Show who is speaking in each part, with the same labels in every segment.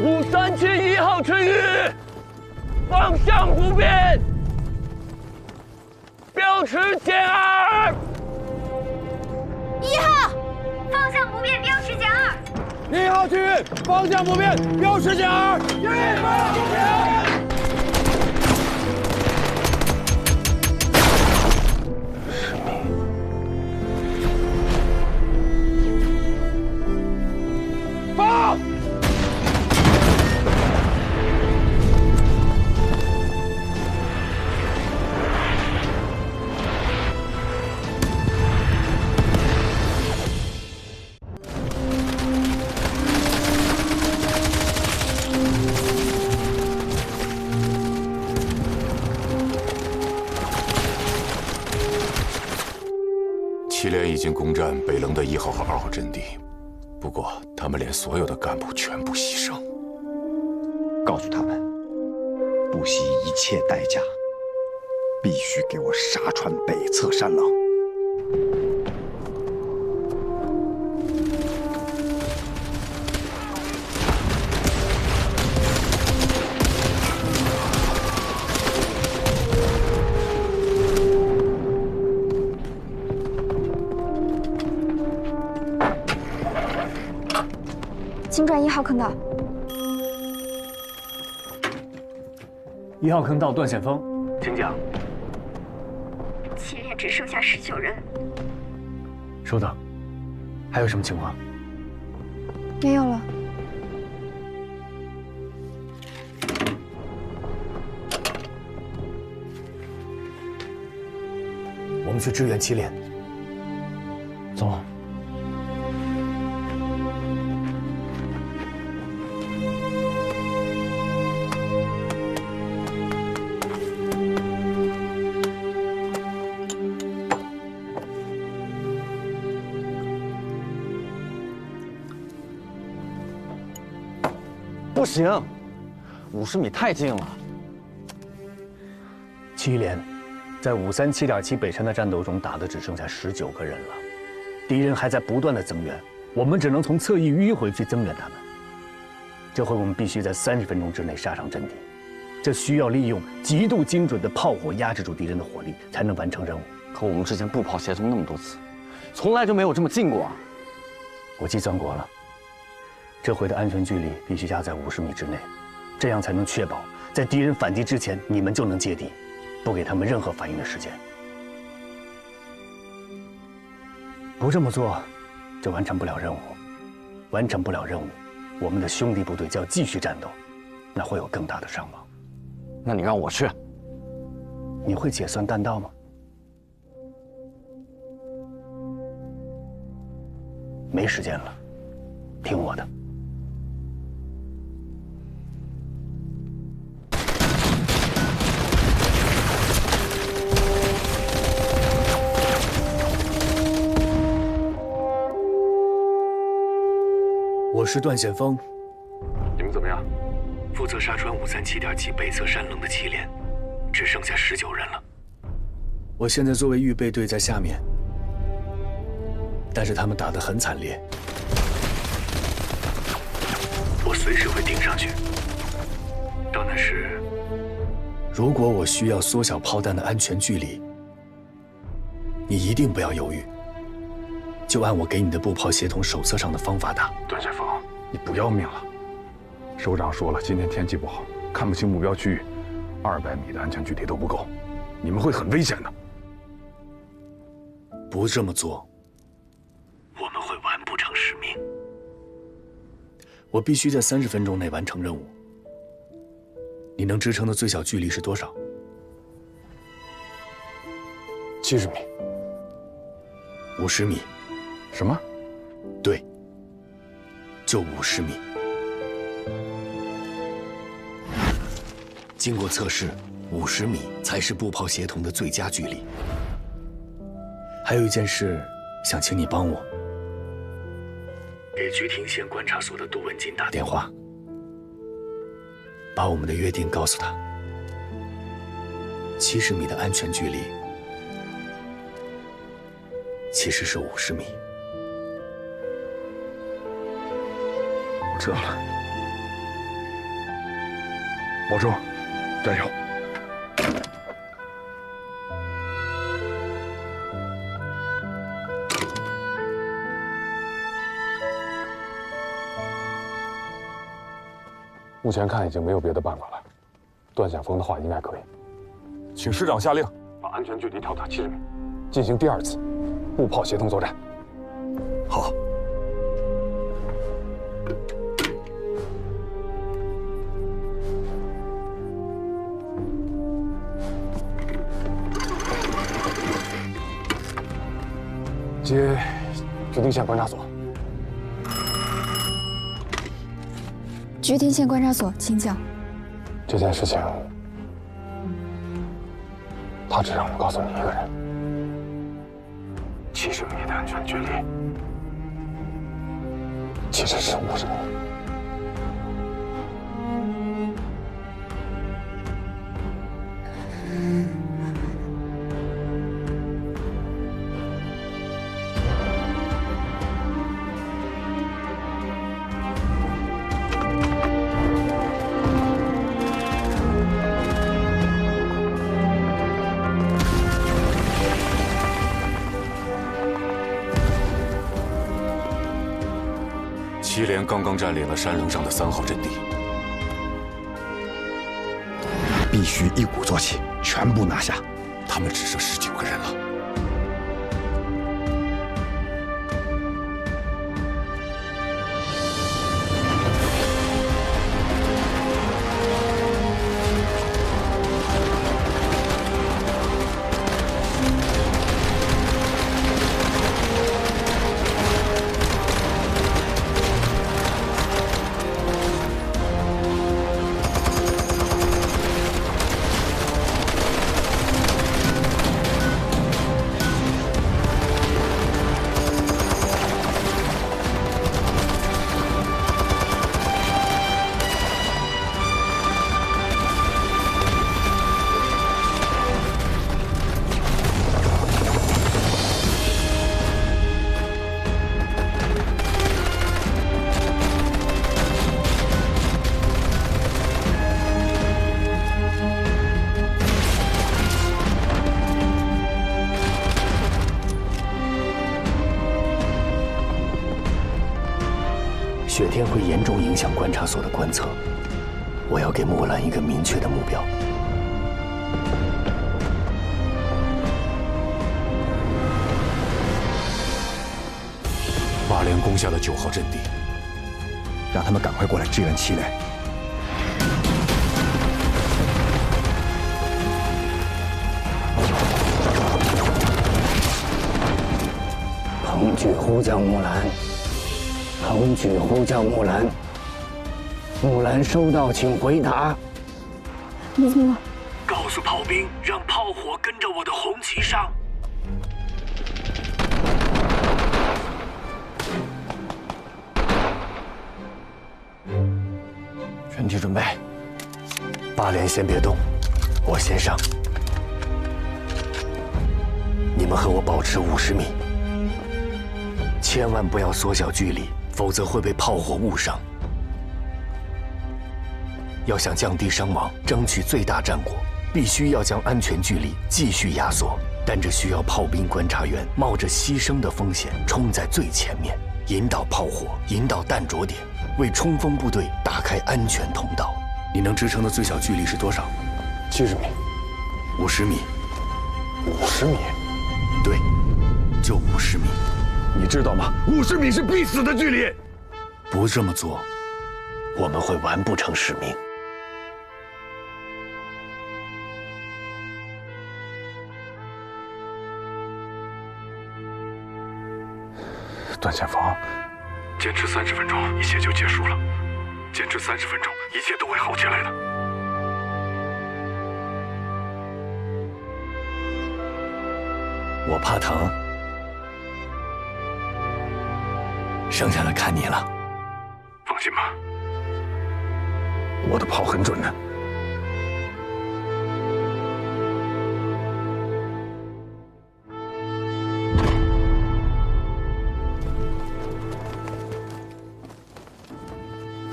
Speaker 1: 537-1号区域，方向不变，标尺减2。
Speaker 2: 1号，方向不变，标尺减2。
Speaker 3: 1号区域，方向不变，标尺减2。1号不变。 放！
Speaker 4: 祁连已经攻占北棱的1号和2号阵地。 不过，他们连所有的干部全部牺牲。
Speaker 5: 告诉他们，不惜一切代价，必须给我杀穿北侧山棱。
Speaker 2: 请转1号坑道。
Speaker 6: 1号坑道段显峰，请讲。
Speaker 2: 祁连只剩下19人。
Speaker 6: 收到。还有什么情况？
Speaker 2: 没有了。
Speaker 6: 我们去支援祁连。走。
Speaker 3: 不行，50米太近了。
Speaker 6: 祁连在537.7北山的战斗中打的只剩下19个人了，敌人还在不断的增援，我们只能从侧翼迂回去增援他们。这回我们必须在30分钟之内杀上阵地，这需要利用极度精准的炮火压制住敌人的火力，才能完成任务。
Speaker 3: 可我们之前步炮协同那么多次，从来就没有这么近过啊！
Speaker 6: 我计算过了。 这回的安全距离必须压在50米之内，这样才能确保在敌人反击之前，你们就能接敌，不给他们任何反应的时间。不这么做，就完成不了任务。完成不了任务，我们的兄弟部队就要继续战斗，那会有更大的伤亡。
Speaker 3: 那你让我去？
Speaker 6: 你会解算弹道吗？没时间了，听我的。 我是段显峰。
Speaker 4: 你们怎么样？
Speaker 6: 负责杀穿537.7北侧山棱的祁连，只剩下19人了。我现在作为预备队在下面，但是他们打得很惨烈，我随时会顶上去。到那时，如果我需要缩小炮弹的安全距离，你一定不要犹豫。 就按我给你的步炮协同手册上的方法打。
Speaker 4: 段显峰，你不要命了？首长说了，今天天气不好，看不清目标区域，200米的安全距离都不够，你们会很危险的。
Speaker 6: 不这么做，我们会完不成使命。我必须在30分钟内完成任务。你能支撑的最小距离是多少
Speaker 4: ？70米。
Speaker 6: 50米。
Speaker 4: 什么？
Speaker 6: 对，就50米。经过测试，50米才是步炮协同的最佳距离。还有一件事，想请你帮我，给菊亭县观察所的杜文锦打电话，把我们的约定告诉他。70米的安全距离，其实是50米。
Speaker 4: 我知道了，保重，加油！目前看已经没有别的办法了，段显峰的话应该可以。请师长下令，把安全距离调到70米，进行第2次步炮协同作战。
Speaker 5: 好。
Speaker 4: 接橘丁线观察所。
Speaker 7: 橘丁线观察所，请讲。
Speaker 4: 这件事情，他只让我告诉你一个人。70米的安全距离，其实是50米。
Speaker 8: 祁连刚刚占领了山棱上的3号阵地，
Speaker 5: 必须一鼓作气，全部拿下。
Speaker 8: 他们只剩19个人了。
Speaker 6: 雪天会严重影响观察所的观测，我要给木兰一个明确的目标。
Speaker 8: 8连攻下了9号阵地，
Speaker 5: 让他们赶快过来支援祁连。
Speaker 6: 彭举呼叫木兰。彭举呼叫木兰，木兰收到，请回答。
Speaker 7: 你怎么了？
Speaker 6: 告诉炮兵，让炮火跟着我的红旗上。全体准备，8连先别动，我先上。你们和我保持50米，千万不要缩小距离。否则会被炮火误伤。要想降低伤亡，争取最大战果，必须要将安全距离继续压缩。但这需要炮兵观察员冒着牺牲的风险冲在最前面，引导炮火，引导弹着点，为冲锋部队打开安全通道。你能支撑的最小距离是多少
Speaker 4: ？70米。
Speaker 6: 50米。
Speaker 4: 50米？
Speaker 6: 对，就50米。
Speaker 4: 你知道吗？50米是必死的距离。
Speaker 6: 不这么做，我们会完不成使命。
Speaker 4: 段显峰，坚持30分钟，一切就结束了。坚持30分钟，一切都会好起来的。
Speaker 6: 我怕疼。剩下的看你了。
Speaker 4: 放心吧，我的炮很准的。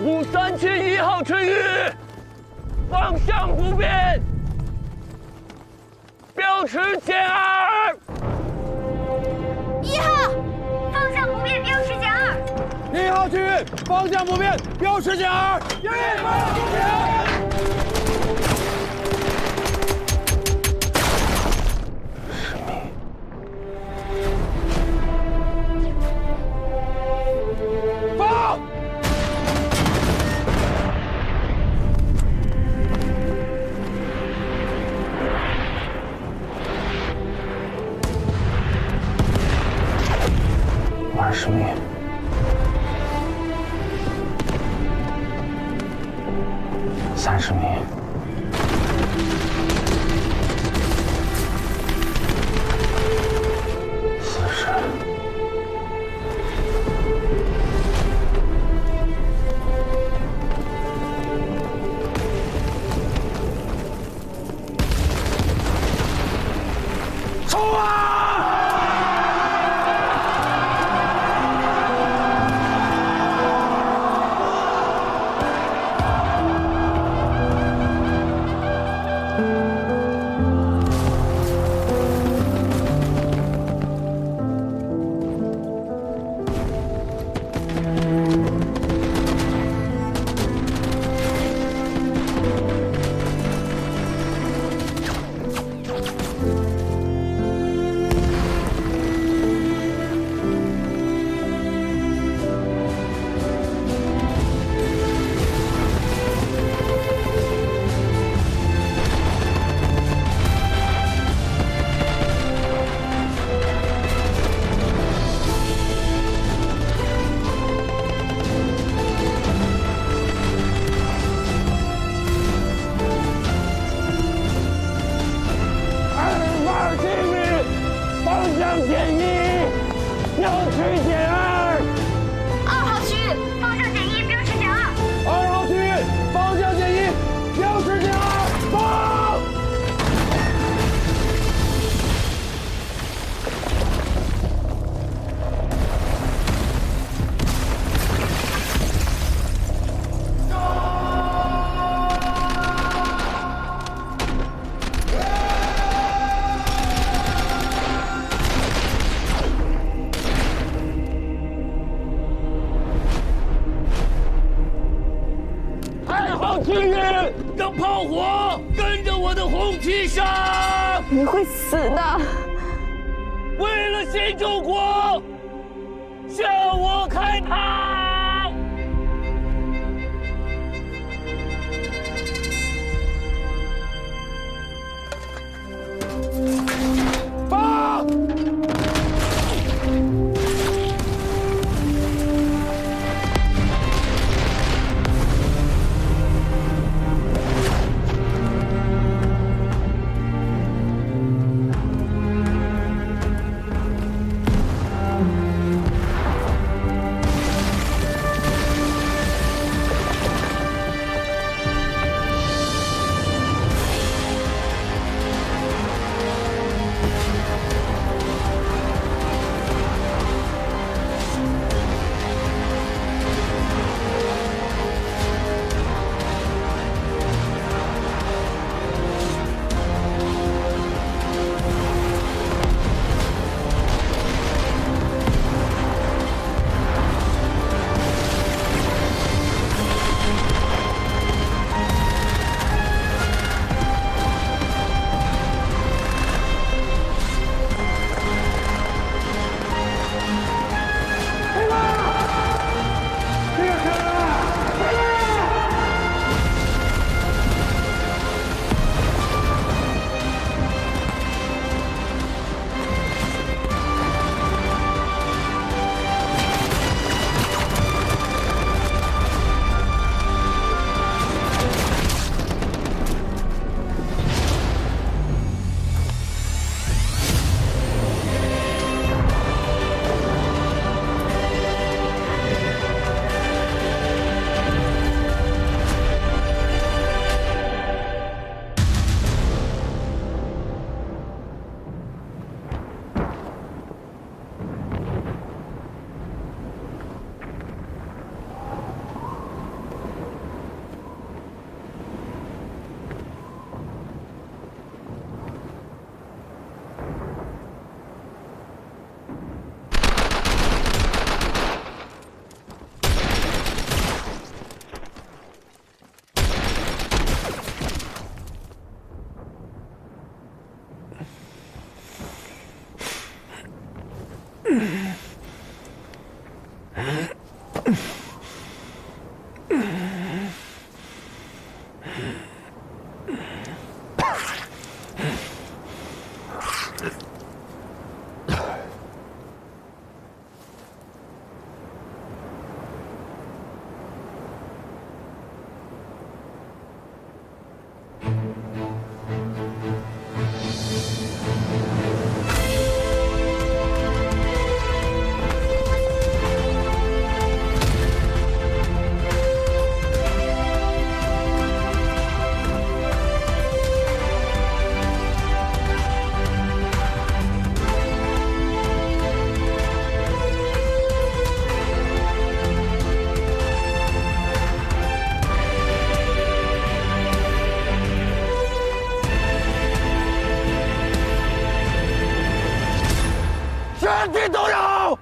Speaker 1: 537-1号春雨，方向不变，标识减2。
Speaker 2: 1号，方向不变，标识减2。
Speaker 3: 1号区域方向不变，标识减2。1号不变。 放！20米。30米。40。 冲啊！
Speaker 1: 区域，让炮火跟着我的红旗上！
Speaker 7: 你会死的！
Speaker 1: 为了新中国，向我开炮！
Speaker 3: 放！
Speaker 2: 1
Speaker 3: 全体动手！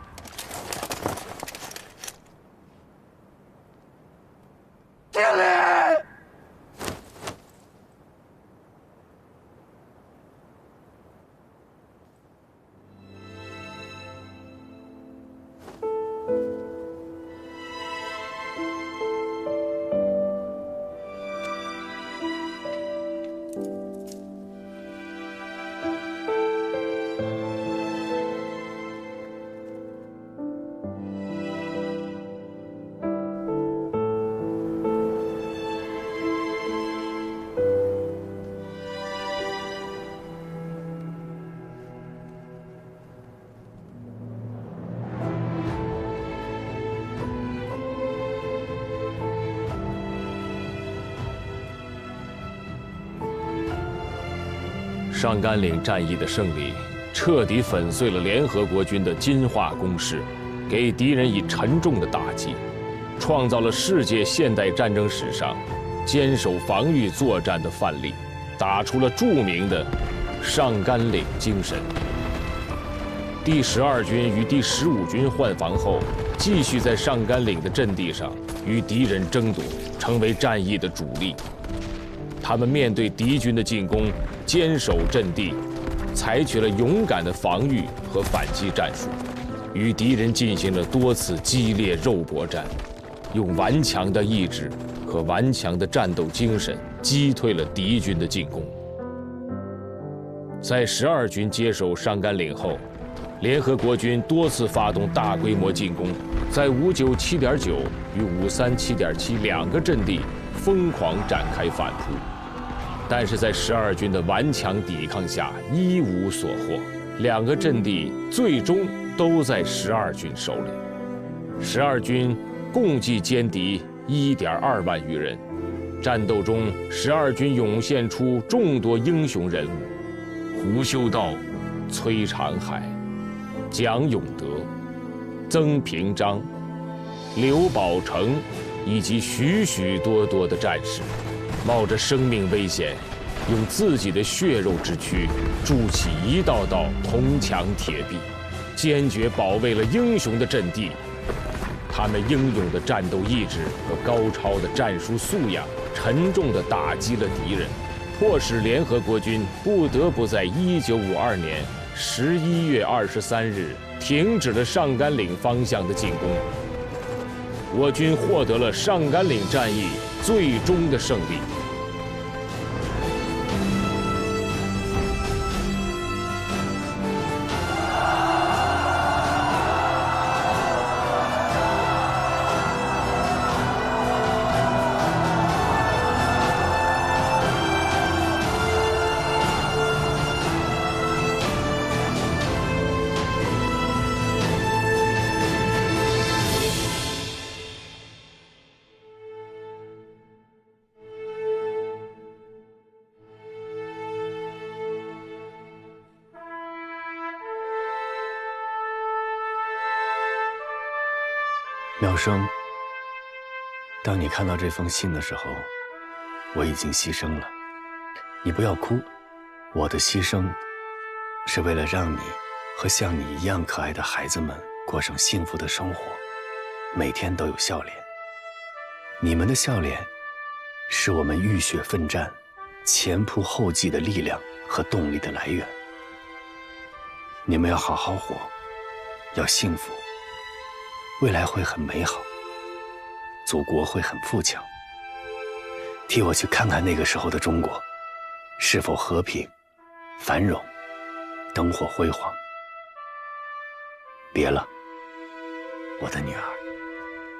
Speaker 3: 敬礼！
Speaker 1: 上甘岭战役的胜利，彻底粉碎了联合国军的金化攻势，给敌人以沉重的打击，创造了世界现代战争史上坚守防御作战的范例，打出了著名的上甘岭精神。第12军与第15军换防后，继续在上甘岭的阵地上与敌人争夺，成为战役的主力。他们面对敌军的进攻，坚守阵地，采取了勇敢的防御和反击战术，与敌人进行了多次激烈肉搏战，用顽强的意志和顽强的战斗精神击退了敌军的进攻。在12军接手上甘岭后，联合国军多次发动大规模进攻，在597.9与537.7两个阵地疯狂展开反扑。但是在12军的顽强抵抗下，一无所获，两个阵地最终都在12军手里。12军共计歼敌1.2万余人。战斗中，12军涌现出众多英雄人物：胡修道、崔长海、蒋永德、曾平章、刘宝成，以及许许多多的战士。冒着生命危险，用自己的血肉之躯筑起一道道铜墙铁壁，坚决保卫了英雄的阵地。他们英勇的战斗意志和高超的战术素养，沉重地打击了敌人，迫使联合国军不得不在1952年11月23日停止了上甘岭方向的进攻。我军获得了上甘岭战役最终的胜利。
Speaker 6: 妙生，当你看到这封信的时候，我已经牺牲了。你不要哭，我的牺牲是为了让你和像你一样可爱的孩子们过上幸福的生活，每天都有笑脸。你们的笑脸是我们浴血奋战、前仆后继的力量和动力的来源。你们要好好活，要幸福，未来会很美好。祖国会很富强。替我去看看那个时候的中国，是否和平、繁荣、灯火辉煌。别了，我的女儿，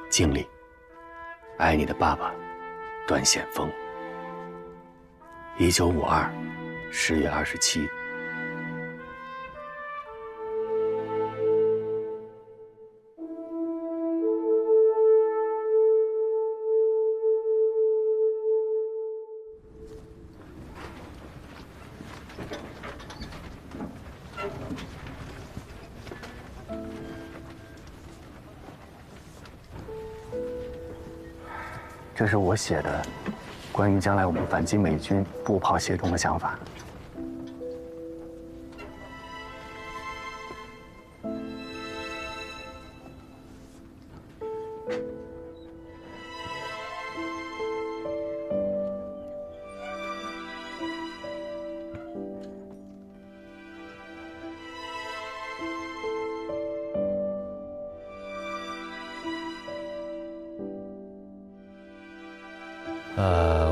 Speaker 6: 敬礼，爱你的爸爸，段显峰。1952 10月27。这是我写的关于将来我们反击美军步炮协同的想法。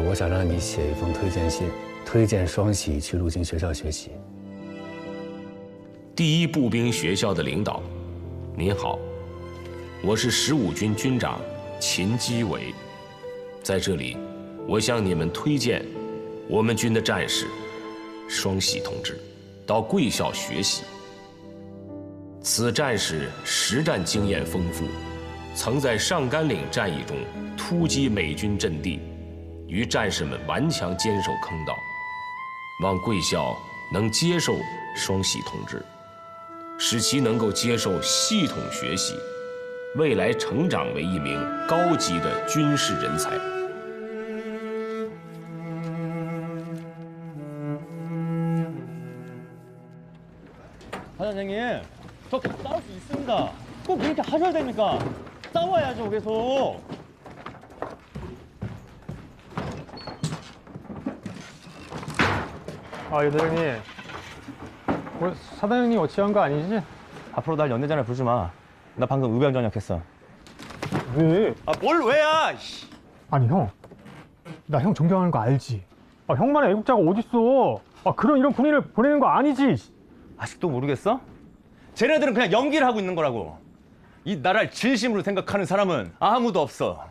Speaker 6: 我想让你写一封推荐信，推荐双喜去陆军学校学习。
Speaker 1: 第1步兵学校的领导，您好，我是15军军长秦基伟，在这里，我向你们推荐我们军的战士双喜同志到贵校学习。此战士实战经验丰富，曾在上甘岭战役中突击美军阵地，与战士们顽强坚守坑道。望贵校能接受双喜同志，使其能够接受系统学习，未来成长为一名高级的军事人才。
Speaker 3: 사장님, 저 싸울 수 있습니다. 꼭 그렇게 하셔야 됩니까? 싸워야죠, 계속.
Speaker 9: 예, 대장님. 사단장님 어찌한 거 아니지?
Speaker 3: 앞으로 날 연대장을 부르지 마. 나 방금 의병 전역했어.
Speaker 9: 왜?
Speaker 3: 뭘 왜야?
Speaker 9: 아니, 형. 나 형 존경하는 거 알지? 형만의 애국자가 어딨어? 이런 군인을 보내는 거 아니지?
Speaker 3: 아직도 모르겠어? 쟤네들은 그냥 연기를 하고 있는 거라고. 이 나라를 진심으로 생각하는 사람은 아무도 없어.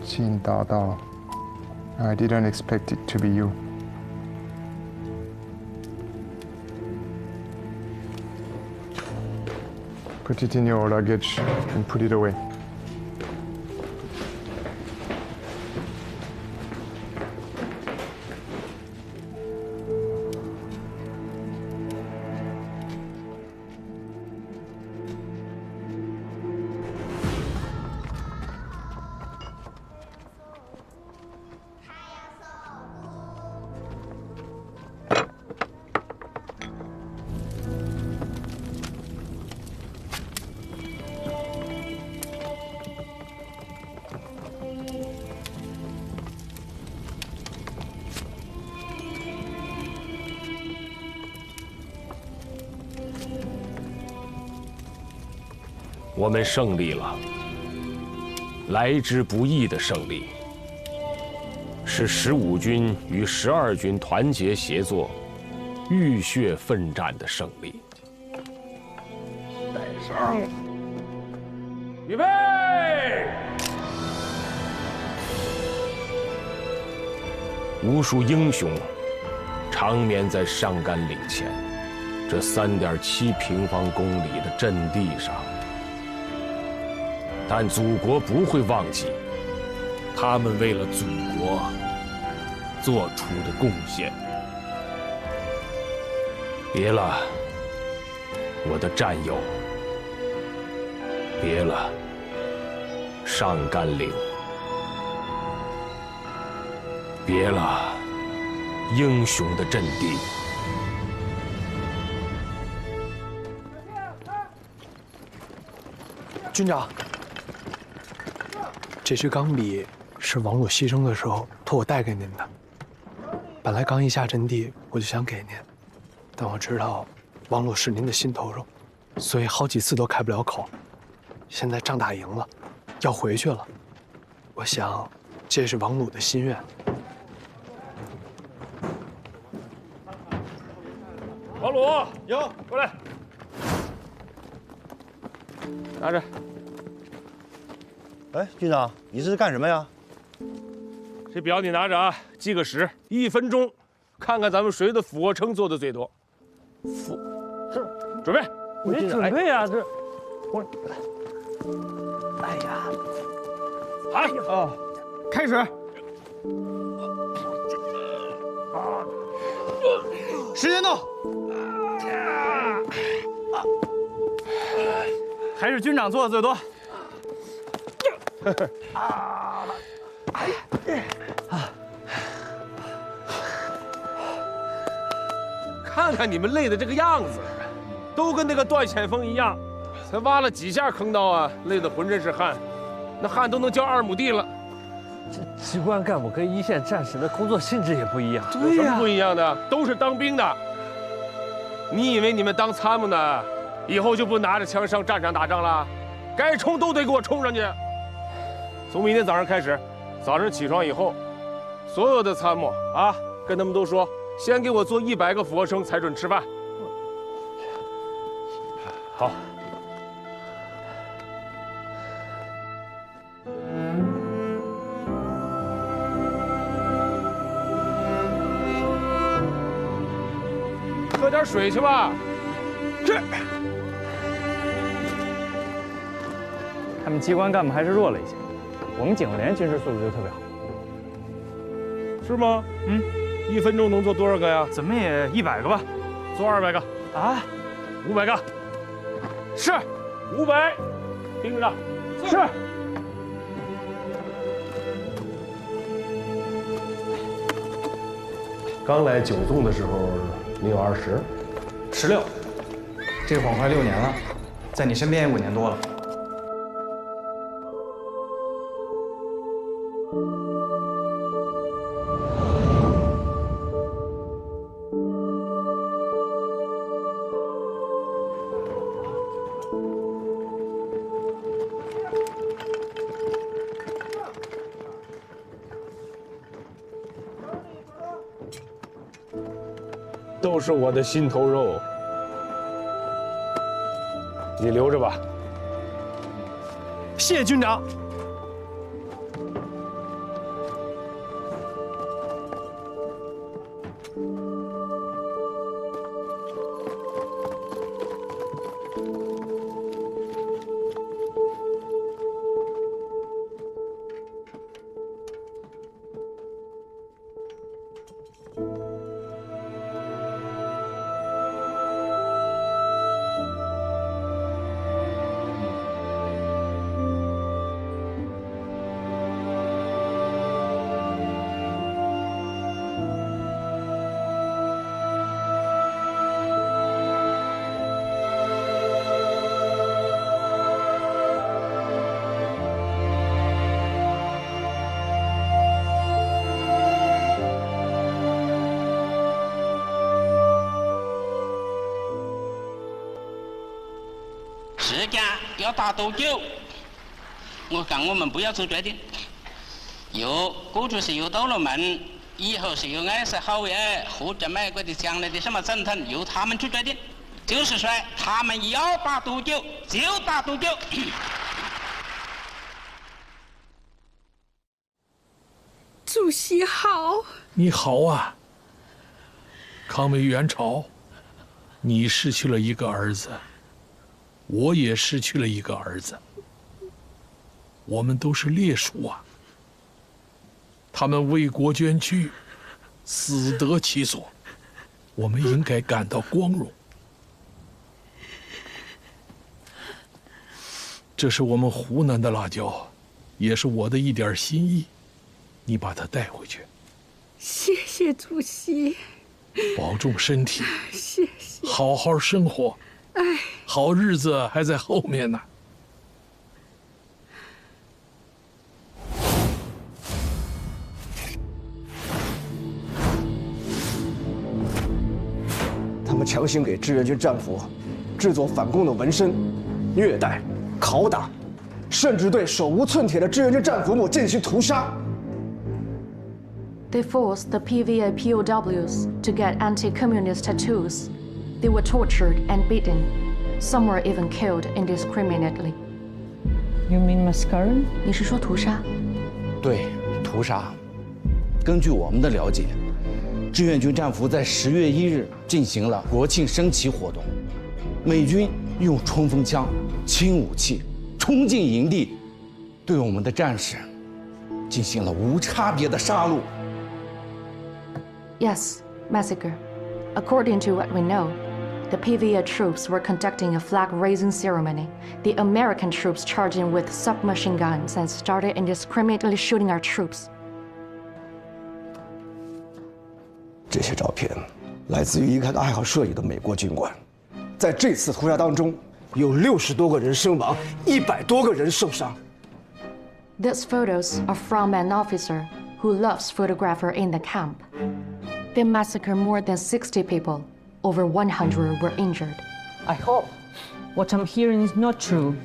Speaker 10: Jin Dada, I didn't expect it to be you. Put it in your luggage and put it away.
Speaker 1: 我们胜利了，来之不易的胜利，是15军与12军团结协作、浴血奋战的胜利。带上，预备！无数英雄长眠在上甘岭前这3.7平方公里的阵地上。但祖国不会忘记他们为了祖国做出的贡献。别了，我的战友，别了，上甘岭。别了英雄的阵地。
Speaker 11: 军长，这支钢笔是王鲁牺牲的时候托我带给您的。本来刚一下阵地，我就想给您，但我知道王鲁是您的心头肉，所以好几次都开不了口。现在仗打赢了，要回去了，我想这是王鲁的心愿。
Speaker 1: 王鲁，有过来，拿着。
Speaker 12: 哎，军长，你这是干什么呀？
Speaker 1: 这表你拿着啊，计个时，1分钟，看看咱们谁的俯卧撑做的最多。是，准备。
Speaker 9: 没准备啊，这我。
Speaker 11: 哎呀，
Speaker 1: 好啊，
Speaker 9: 开始。
Speaker 12: 时间到。
Speaker 9: 还是军长做的最多。
Speaker 1: 看看你们累的这个样子，都跟那个段先锋一样，才挖了几下坑道啊，累得浑身是汗，那汗都能浇2亩地了。
Speaker 13: 这机关干部跟一线战士的工作性质也不一样。
Speaker 1: 有什么不一样的？都是当兵的。你以为你们当参谋呢，以后就不拿着枪上战场打仗了？该冲都得给我冲上去。从明天早上开始，早上起床以后，所有的参谋啊，跟他们都说，先给我做100个俯卧撑才准吃饭。好。喝点水去吧。
Speaker 9: 是。他们机关干部还是弱了一些，我们警卫连军事素质就特别好。
Speaker 1: 是吗？嗯。1分钟能做多少个呀？
Speaker 9: 怎么也100个吧。
Speaker 1: 做200个。
Speaker 9: 啊
Speaker 1: ？500个。
Speaker 9: 是。
Speaker 1: 500。盯着。
Speaker 9: 是。
Speaker 14: 刚来9纵的时候，你有20。
Speaker 15: 16，这晃快6年了，在你身边也5年多了。
Speaker 1: 都是我的心头肉，你留着吧。
Speaker 11: 谢军长。
Speaker 16: 时间要打多久？我讲我们不要做决定。过去是有道路门，以后是有爱是好耶，或者美国的将来的什么总统，由他们去决定。就是说，他们要打多久就打多久。
Speaker 17: 主席好。
Speaker 18: 你好啊，抗美援朝，你失去了一个儿子。我也失去了一个儿子，我们都是烈属啊。他们为国捐躯，死得其所，我们应该感到光荣。这是我们湖南的辣椒，也是我的一点心意，你把它带回去，
Speaker 17: 谢谢主席，
Speaker 18: 保重身体，
Speaker 17: 谢谢，
Speaker 18: 好好生活。
Speaker 17: 哎，
Speaker 18: 好日子还在后面呢。
Speaker 12: 他们强行给志愿军战俘制作反共的纹身，虐待、拷打，甚至对手无寸铁的志愿军战俘们进行屠杀。
Speaker 19: They forced the PVA POWs to get anti-communist tattoos. They were tortured and beaten. Some were even killed indiscriminately.
Speaker 20: You mean massacre?
Speaker 19: 你是说屠杀？
Speaker 15: 对，屠杀。根据我们的了解，志愿军战俘在10月1日进行了国庆升旗活动，美军用冲锋枪、轻武器冲进营地，对我们的战士进行了无差别的杀戮。
Speaker 19: Yes, massacre. According to what we know, the PVA troops were conducting a flag-raising ceremony. The American troops charged in with submachine guns and started indiscriminately shooting our troops.
Speaker 12: 这些照片来自于一个爱好摄影的美国军官。在这次屠杀当中，有60多个人身亡，100多个人受伤。
Speaker 19: These photos are from an officer who loves photographer in the camp. They massacred more than 60 people. Over 100 were injured.
Speaker 20: I hope what I'm hearing is not true,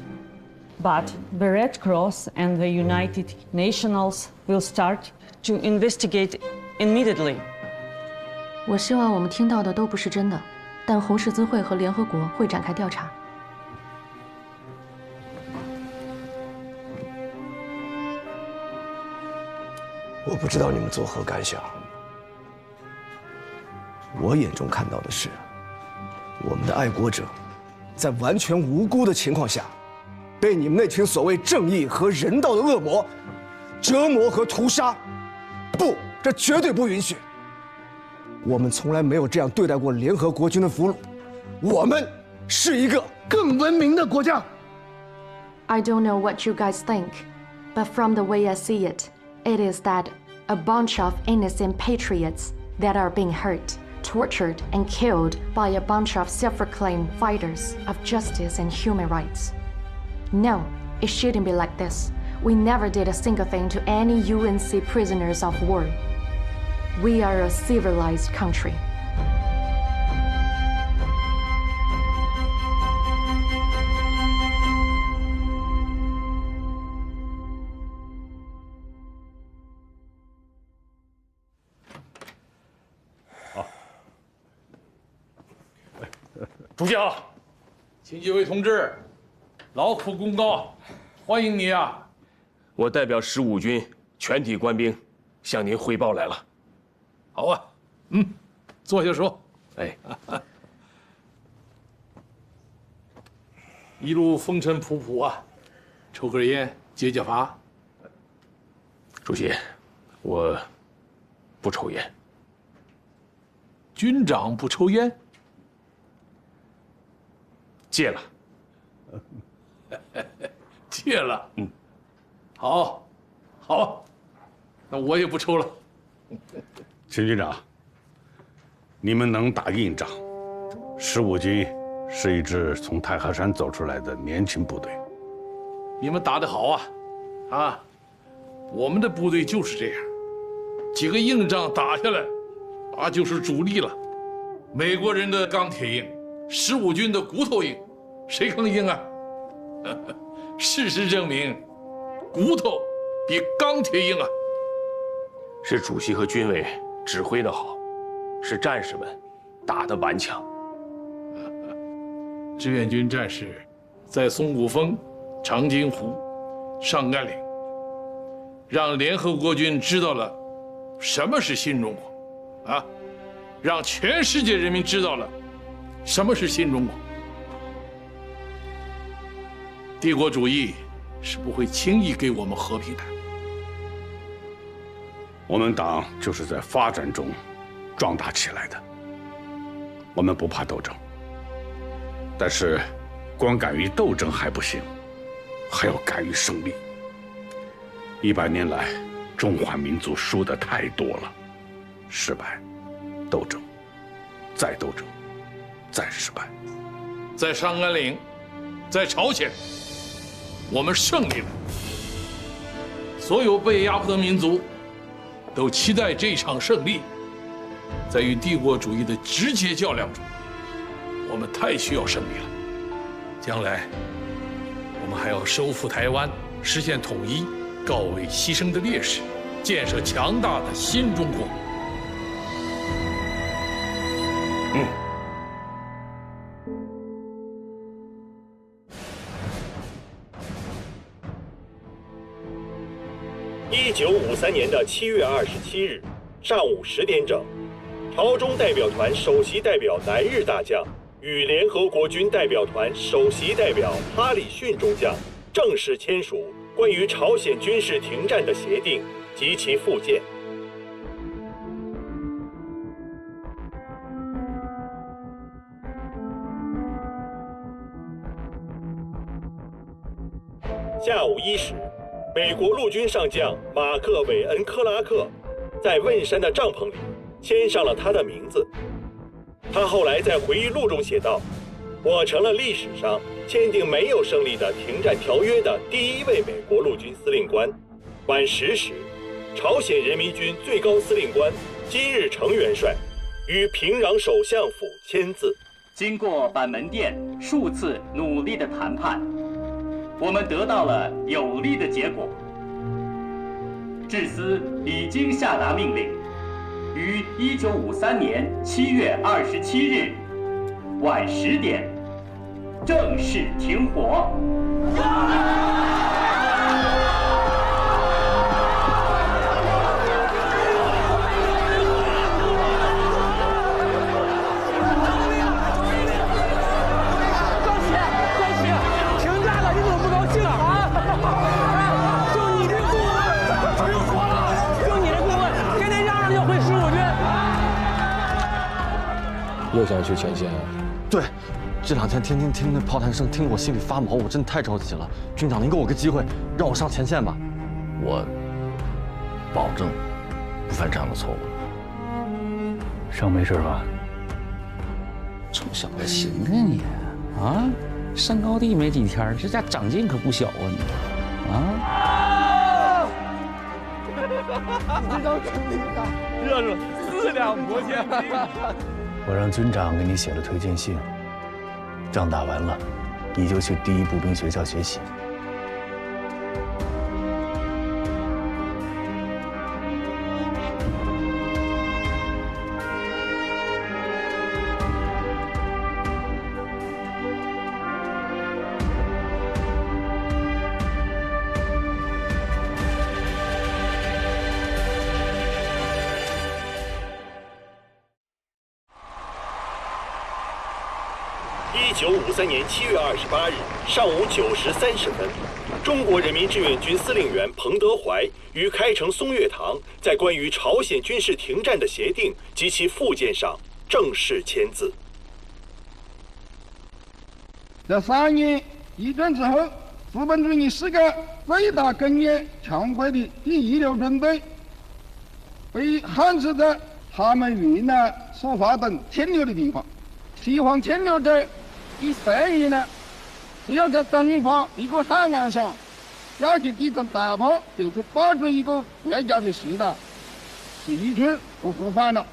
Speaker 20: but the Red Cross and the United Nations will start to investigate immediately.
Speaker 19: 我希望我们听到的都不是真的，但红十字会和联合国会展开调查。
Speaker 12: 我不知道你们作何感想。我眼中看到的是，我们的爱国者，在完全无辜的情况下，被你们那群所谓正义和人道的恶魔折磨和屠杀。不，这绝对不允许。我们从来没有这样对待过联合国军的俘虏。我们是一个更文明的国家。
Speaker 19: I don't know what you guys think, but from the way I see it, it is that a bunch of innocent patriots that are being hurt, tortured, and killed by a bunch of self-proclaimed fighters of justice and human rights. No, it shouldn't be like this. We never did a single thing to any UNC prisoners of war. We are a civilized country.
Speaker 18: Oh. 主席好，请几位同志劳苦功高，欢迎你啊！
Speaker 1: 我代表15军全体官兵向您汇报来了。
Speaker 18: 好啊，坐下说。
Speaker 1: 哎，
Speaker 18: 一路风尘仆仆啊，抽根烟解解乏。
Speaker 1: 主席，我不抽烟。
Speaker 18: 军长不抽烟？
Speaker 1: 戒了。
Speaker 18: 戒了。好，好，那我也不抽了。
Speaker 21: 秦军长，你们能打硬仗，15军是一支从太行山走出来的年轻部队。
Speaker 18: 你们打得好啊！啊，我们的部队就是这样，几个硬仗打下来，啊，就是主力了。美国人的钢铁硬，15军的骨头硬，谁更硬啊？事实证明，骨头比钢铁硬啊！
Speaker 1: 是主席和军委指挥的好，是战士们打得顽强。
Speaker 18: 志愿军战士在松骨峰、长津湖、上甘岭，让联合国军知道了什么是新中国，啊，让全世界人民知道了什么是新中国。帝国主义是不会轻易给我们和平的。
Speaker 21: 我们党就是在发展中壮大起来的，我们不怕斗争，但是光敢于斗争还不行，还要敢于胜利。100年来，中华民族输的太多了，失败，斗争，再斗争，再失败。
Speaker 18: 在上甘岭，在朝鲜，我们胜利了。所有被压迫的民族都期待这场胜利。在与帝国主义的直接较量中，我们太需要胜利了。将来，我们还要收复台湾，实现统一，告慰牺牲的烈士，建设强大的新中国。
Speaker 8: 1953年的7月27日上午10点整，朝中代表团首席代表南日大将与联合国军代表团首席代表哈里逊中将正式签署关于朝鲜军事停战的协定及其附件。下午1时，美国陆军上将马克·韦恩·克拉克在汶山的帐篷里签上了他的名字。他后来在回忆录中写道：“我成了历史上签订没有胜利的停战条约的第1位美国陆军司令官。”晚10时，朝鲜人民军最高司令官金日成元帅与平壤首相府签字。
Speaker 22: 经过板门店数次努力的谈判，我们得到了有利的结果。志司已经下达命令，于1953年7月27日晚10点正式停火。
Speaker 4: 又想去前线啊？
Speaker 23: 对，这2天天天听那炮弹声，听得我心里发毛，我真的太着急了。军长，您给我个机会，让我上前线吧。
Speaker 15: 我保证不犯这样的错误。
Speaker 6: 伤没事吧？
Speaker 15: 臭小子行啊你啊！上高地没几天，这家长进可不小啊你啊！
Speaker 23: 这张成绩大，热热4两磨剑兵。
Speaker 6: 我让军长给你写了推荐信，仗打完了，你就去第1步兵学校学习。
Speaker 8: 1953年7月28日上午9时30分，中国人民志愿军司令员彭德怀于开城松月堂在关于朝鲜军事停战的协定及其附件上正式签字。
Speaker 24: 在3年一战之后，资本主义世界最大根源强会的第一流军队，被限制在他们云南、苏华等停留的地方。西方停留者以善意呢，只要在东方一个海岸上要去抵挡大炮，就是保住一个国家的事的，细菌不复返了。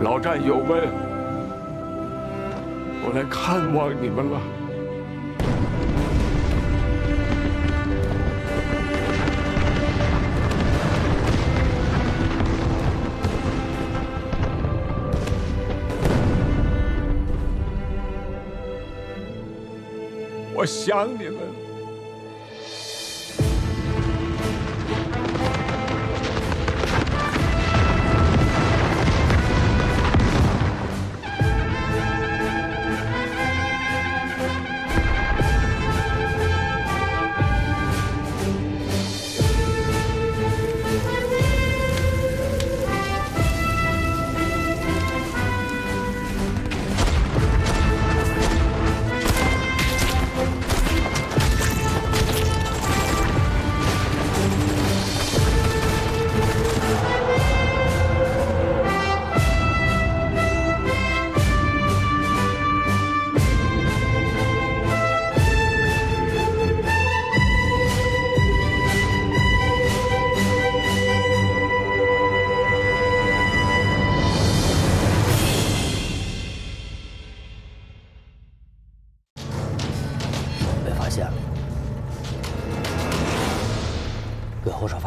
Speaker 2: 老战友们，我来看望你们了。我想你们。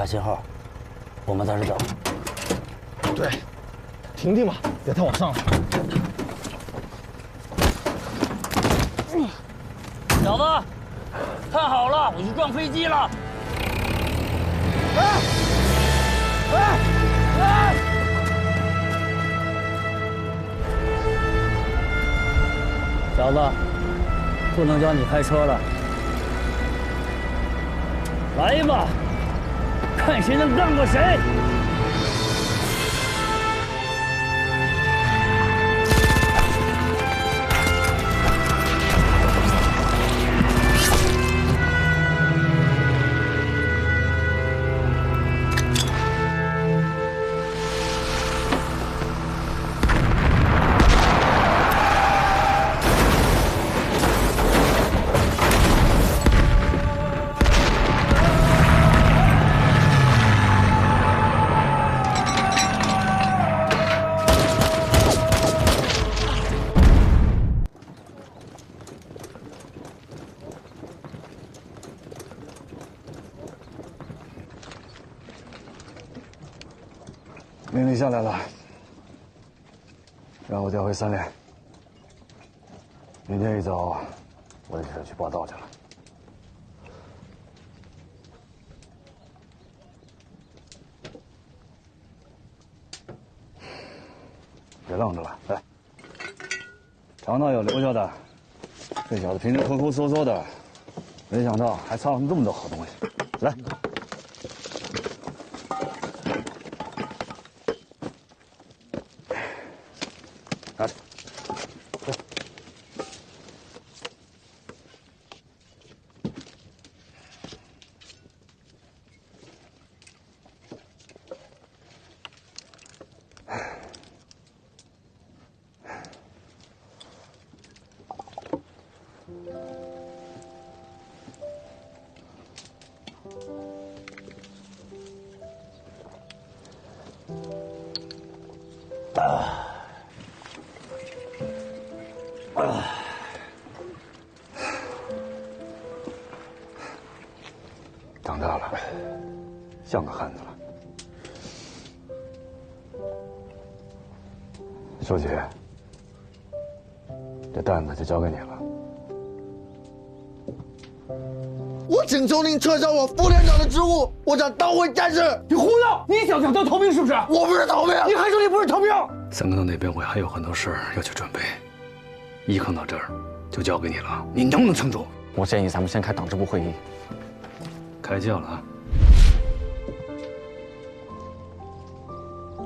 Speaker 3: 信号，我们在这等。
Speaker 23: 对，停地嘛，别太往上了。
Speaker 3: 小子，看好了，我去撞飞机了！小子，不能教你开车了，来吧！ 看谁能干过谁！
Speaker 6: 命令下来了，让我调回3连。明天一早，我就去报道去了。别愣着了，来，肠道有留下的。这小子平时抠抠搜搜的，没想到还藏了这么多好东西。来。 拿着，走。长大了，像个汉子了。书记，这担子就交给你了。
Speaker 5: 我请求您撤销我副连长的职务，我想当回战士。
Speaker 12: 你胡闹！你想当逃兵是不是？
Speaker 5: 我不是逃兵，
Speaker 12: 你还说你不是逃兵？
Speaker 11: 三哥那边我还有很多事儿要去准备，一坑到这儿就交给你了，你能不能撑住？
Speaker 23: 我建议咱们先开党支部会议。
Speaker 11: 开叫了啊！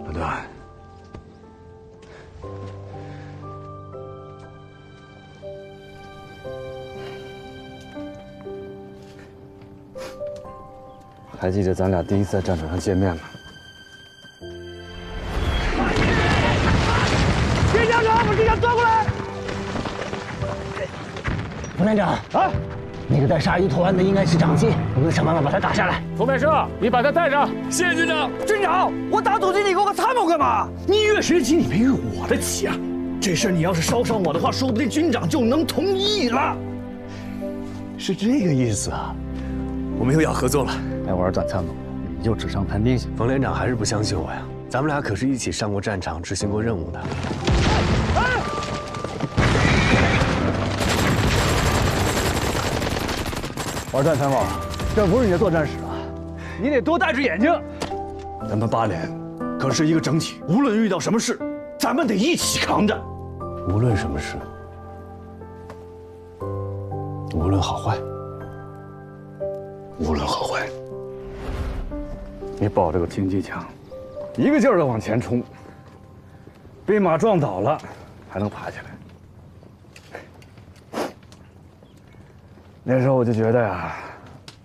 Speaker 6: 老段，还记得咱俩第一次在战场上见面吗？
Speaker 12: 叶校长，把这枪抓过来！
Speaker 3: 副连长啊，那个带鲨鱼头案的应该是长机，
Speaker 6: 我们想办法把他打下来。
Speaker 1: 总编社，你把他带上。
Speaker 6: 谢谢军长。军长，我打总经理给我个参谋干嘛？你越谁急，你没越我的急啊！这事你要是捎上我的话，说不定军长就能同意了。是这个意思啊？我们又要合作了。
Speaker 23: 待会儿转参谋，你就纸上谈兵行。
Speaker 6: 冯连长还是不相信我呀？咱们俩可是一起上过战场、执行过任务的。
Speaker 23: 王战参谋，这不是你的作战室啊，你得多戴只眼睛。
Speaker 6: 咱们8连可是一个整体，无论遇到什么事，咱们得一起扛着。无论什么事，无论好坏，无论好坏。
Speaker 23: 你抱着个轻机枪，一个劲儿的往前冲，被马撞倒了，还能爬起来。那时候我就觉得呀，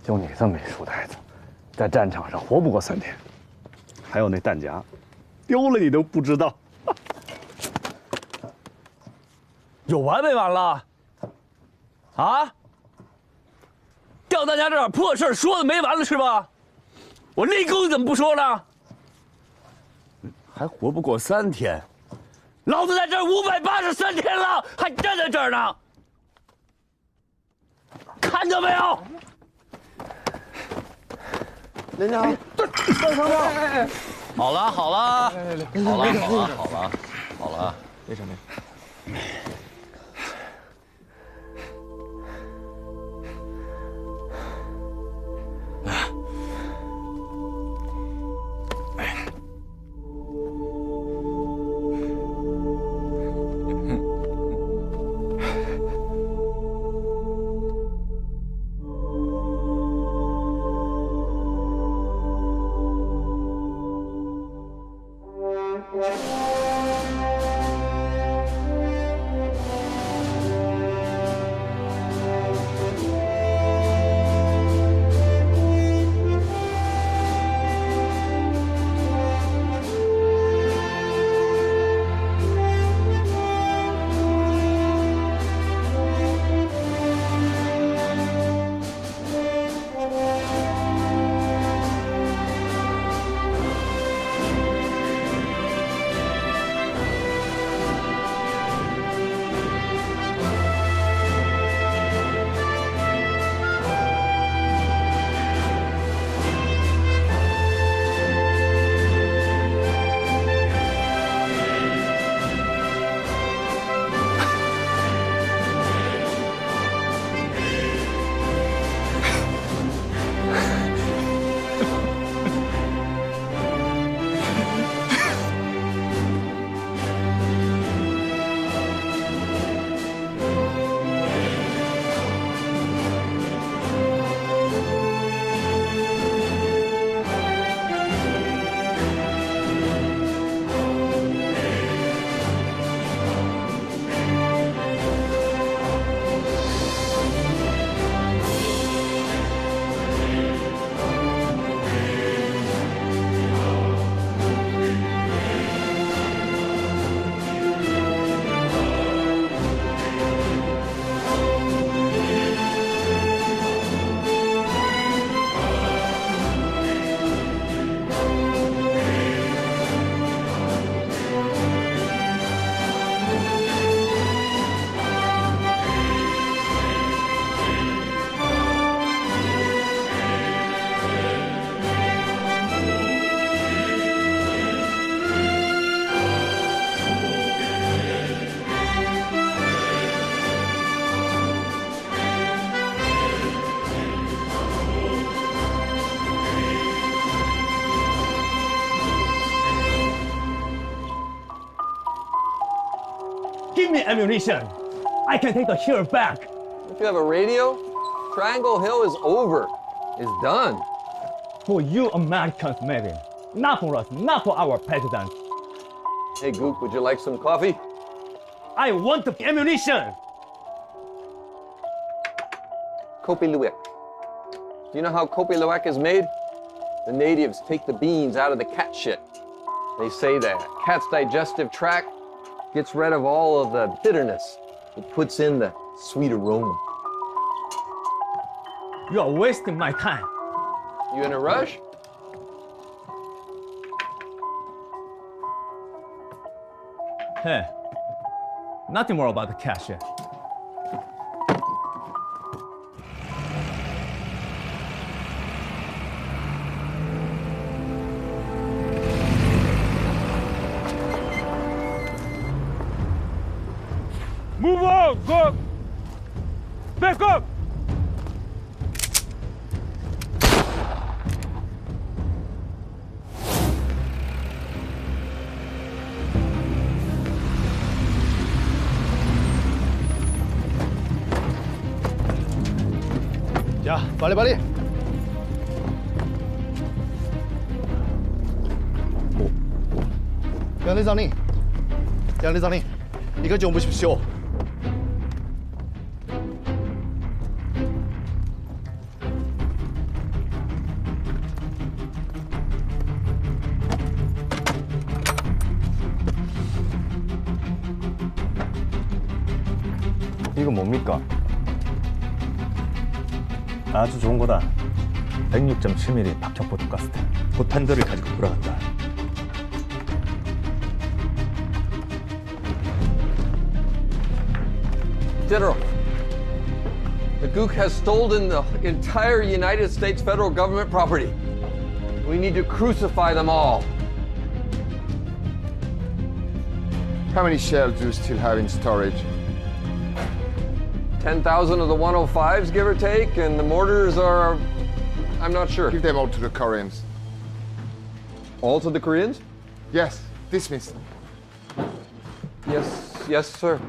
Speaker 23: 就你这么一书呆子，在战场上活不过3天。还有那弹夹，丢了你都不知道。
Speaker 3: 有完没完了？啊？掉弹夹这点破事说的没完了是吧？我立功你怎么不说呢？还活不过3天，老子在这儿583天了，还站在这儿呢。看到没有？
Speaker 5: 连长，上上上！
Speaker 3: 好了好了，好了，
Speaker 5: 没事。
Speaker 3: Give me ammunition. I can take the hill back.
Speaker 7: If you have a radio, Triangle Hill is over. It's done.
Speaker 3: For you Americans, maybe. Not for us, not for our president.
Speaker 7: Hey, Gook, would you like some coffee?
Speaker 3: I want the ammunition.
Speaker 7: Kopi Luwak. Do you know how Kopi Luwak is made? The natives take the beans out of the cat shit. They say that cat's digestive tract gets rid of all of the bitterness. It puts in the sweet aroma.
Speaker 6: You are wasting my time.
Speaker 7: You in a rush?
Speaker 6: Hey, nothing more about the cash yet.
Speaker 2: Move on, go! Back up!
Speaker 12: 呀，巴里巴里。杨队长您，杨队长您，你个정부 십시오。
Speaker 23: 이거 뭡니까? 아주 좋은 거다. 106.7mm 박형 포토카스트. 곧 판도를 가지고 돌아간다.
Speaker 7: General, the Gook has stolen the entire United States federal government property. We need to crucify them all.
Speaker 9: How many shells do you still have in storage?
Speaker 7: 10,000 of the 105s, give or take, and the mortars are, I'm not sure.
Speaker 9: Give them all to the Koreans.
Speaker 7: All to the Koreans?
Speaker 9: Yes, dismiss.
Speaker 7: Yes, sir.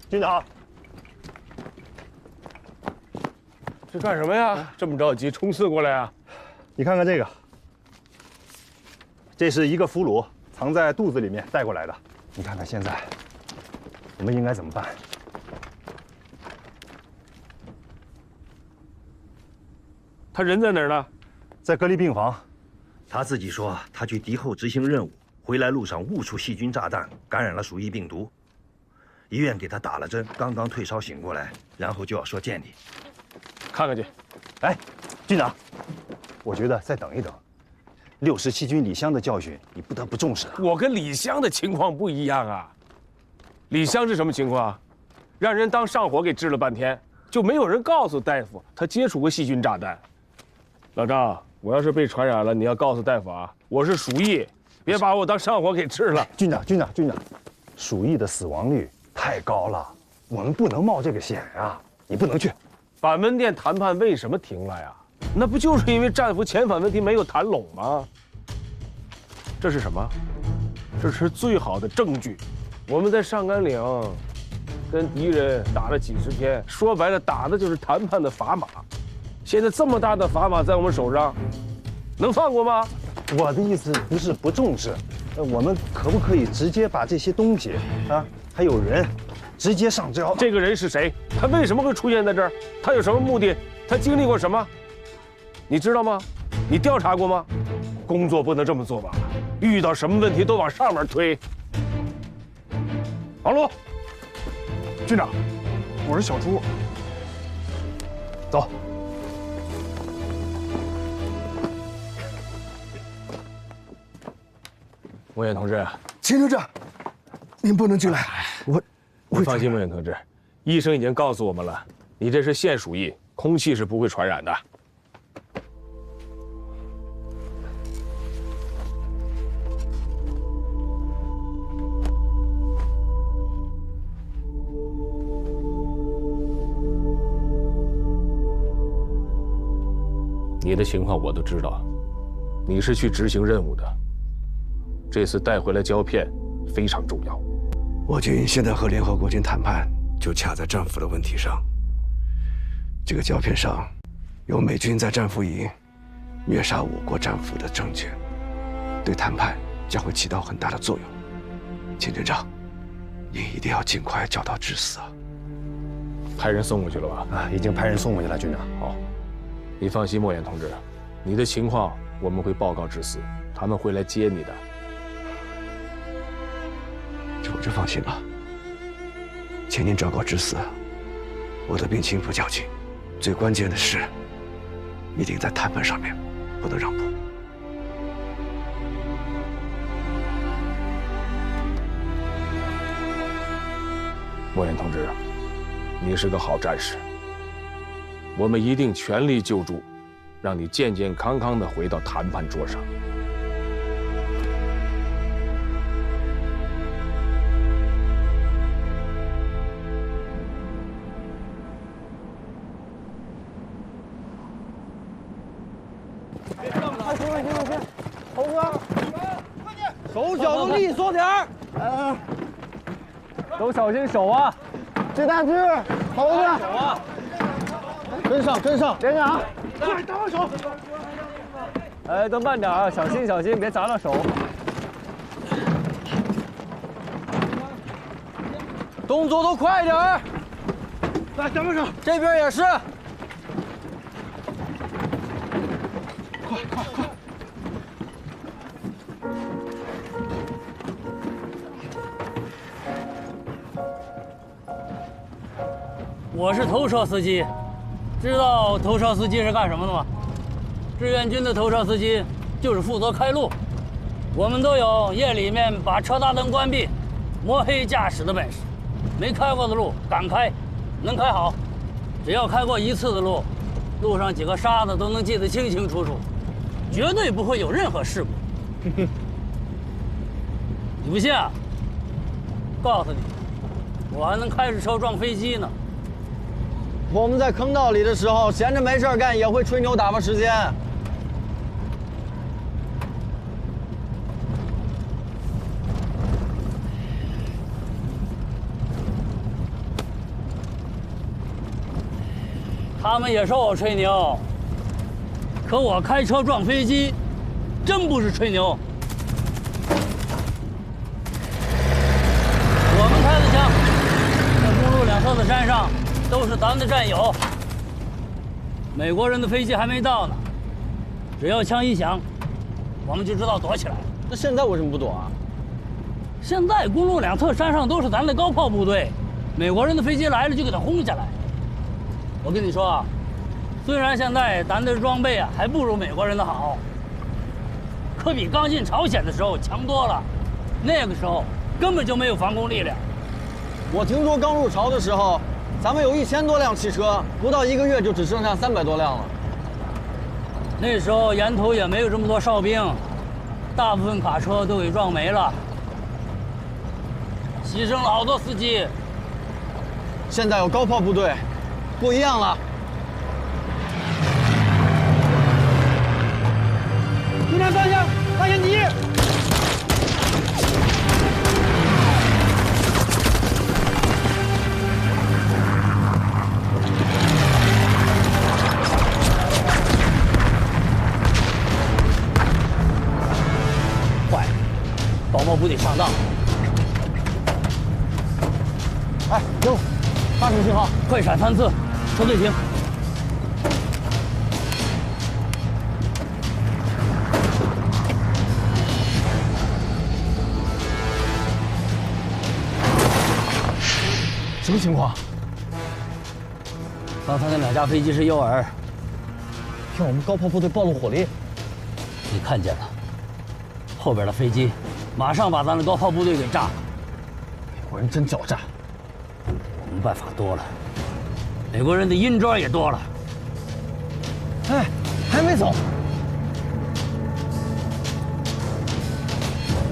Speaker 3: 军长，这干什么呀？这么着急冲刺过来啊？
Speaker 23: 你看看这个。 这是一个俘虏藏在肚子里面带过来的，你看看现在，我们应该怎么办？
Speaker 3: 他人在哪儿呢？
Speaker 23: 在隔离病房。
Speaker 10: 他自己说，他去敌后执行任务，回来路上误触细菌炸弹，感染了鼠疫病毒。医院给他打了针，刚刚退烧醒过来，然后就要说见你。
Speaker 3: 看看去。
Speaker 23: 哎，军长，我觉得再等一等。 60细菌李湘的教训，你不得不重视啊！
Speaker 3: 我跟李湘的情况不一样啊。李湘是什么情况？让人当上火给治了半天，就没有人告诉大夫他接触过细菌炸弹。老张，我要是被传染了，你要告诉大夫啊，我是鼠疫，别把我当上火给治了。
Speaker 23: 军长，鼠疫的死亡率太高了，我们不能冒这个险啊！你不能去。
Speaker 3: 板门店谈判为什么停了呀？ 那不就是因为战俘遣返问题没有谈拢吗？这是什么？这是最好的证据。我们在上甘岭跟敌人打了几十天，说白了，打的就是谈判的砝码。现在这么大的砝码在我们手上，能放过吗？
Speaker 23: 我的意思不是不重视，我们可不可以直接把这些东西啊，还有人，直接上交？
Speaker 3: 这个人是谁？他为什么会出现在这儿？他有什么目的？他经历过什么？ 你知道吗？你调查过吗？工作不能这么做吧？遇到什么问题都往上面推。王璐，
Speaker 4: 军长，我是小朱。
Speaker 23: 走。
Speaker 3: 莫言同志，
Speaker 12: 秦科长，您不能进来。
Speaker 3: 你放心，莫言同志，医生已经告诉我们了，你这是现鼠疫，空气是不会传染的。 你的情况我都知道，你是去执行任务的。这次带回来胶片非常重要。
Speaker 12: 我军现在和联合国军谈判，就卡在战俘的问题上。这个胶片上有美军在战俘营虐杀我国战俘的证据，对谈判将会起到很大的作用。秦军长，您一定要尽快找到致死啊！
Speaker 3: 派人送过去了吧？
Speaker 23: 啊，已经派人送过去了，军长。
Speaker 3: 好。 你放心，莫言同志，你的情况我们会报告致死，他们会来接你的。
Speaker 12: 这放心吧，请您昭告致死，我的病情不较紧，最关键的是，一定在谈判上面不能让步。
Speaker 1: 莫言同志，你是个好战士，我们一定全力救助，让你健健康康地回到谈判桌上。
Speaker 5: 猴哥，手脚都利索点儿。
Speaker 3: 都小心手啊！
Speaker 5: 这大只猴子，手啊！跟上，跟上，连长，
Speaker 3: 快打我手！哎，都慢点啊，小心小心，别砸到手。
Speaker 5: 动作都快点儿！
Speaker 3: 来，等手。
Speaker 5: 这边也是。
Speaker 3: 快快快！
Speaker 13: 我是头车司机，知道头车司机是干什么的吗？志愿军的头车司机就是负责开路。我们都有夜里面把车大灯关闭、摸黑驾驶的本事。没开过的路敢开，能开好。只要开过一次的路，路上几个沙子都能记得清清楚楚，绝对不会有任何事故。你不信啊？告诉你，我还能开着车撞飞机呢。
Speaker 5: 我们在坑道里的时候，闲着没事干，也会吹牛打发时间。
Speaker 13: 他们也说我吹牛，可我开车撞飞机，真不是吹牛。我们开的枪，在公路两侧的山上都是咱的战友。美国人的飞机还没到呢，只要枪一响，我们就知道躲起来了。
Speaker 5: 那现在为什么不躲啊？
Speaker 13: 现在公路两侧山上都是咱的高炮部队，美国人的飞机来了就给他轰下来。我跟你说啊，虽然现在咱的装备啊还不如美国人的好，可比刚进朝鲜的时候强多了。那个时候根本就没有防空力量。
Speaker 5: 我听说刚入朝的时候，咱们有1000多辆汽车，不到1个月就只剩下300多辆了。
Speaker 13: 那时候沿途也没有这么多哨兵，大部分卡车都给撞没了，牺牲了好多司机。
Speaker 5: 现在有高炮部队，不一样了。
Speaker 3: 敌人方向，发现敌人！
Speaker 13: 坏了，高炮部队上当了。
Speaker 5: 哎，有，发什么信号？
Speaker 13: 快闪3次，车队停。
Speaker 5: 什么情况？
Speaker 13: 刚才那2架飞机是诱饵，
Speaker 5: 向我们高炮部队暴露火力。
Speaker 13: 你看见了，后边的飞机马上把咱的高炮部队给炸了。
Speaker 5: 美国人真狡诈，
Speaker 13: 我们办法多了，美国人的阴招也多了。
Speaker 5: 哎，还没走，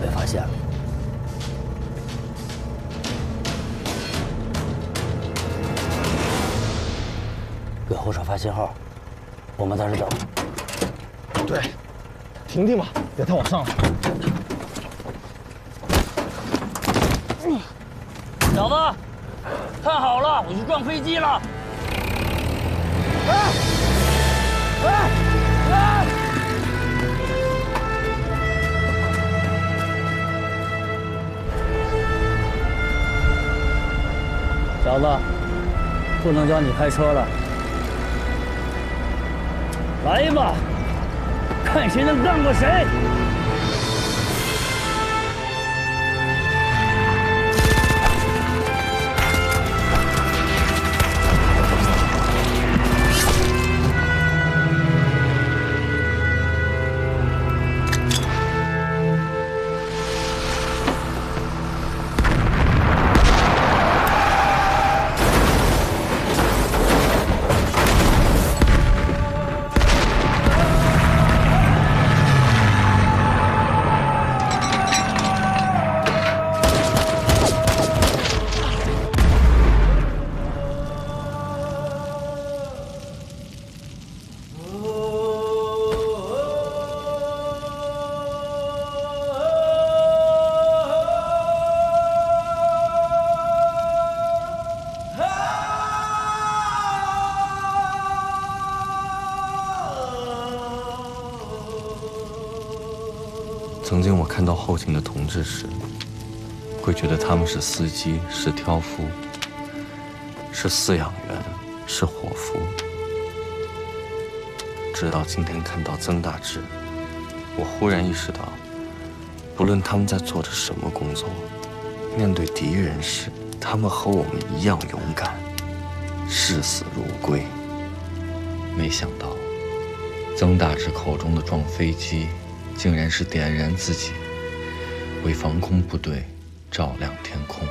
Speaker 13: 被发现了。给后车发信号，我们在这等。
Speaker 5: 对，停停吧，别太往上了。
Speaker 13: 小子，看好了，我去撞飞机了！小子，不能教你开车了。来吧，看谁能干过谁！
Speaker 14: 曾经我看到后勤的同志时，会觉得他们是司机，是挑夫，是饲养员，是伙夫。直到今天看到曾大志，我忽然意识到，不论他们在做着什么工作，面对敌人时，他们和我们一样勇敢，视死如归。没想到，曾大志口中的撞飞机，竟然是点燃自己，为防空部队照亮天空。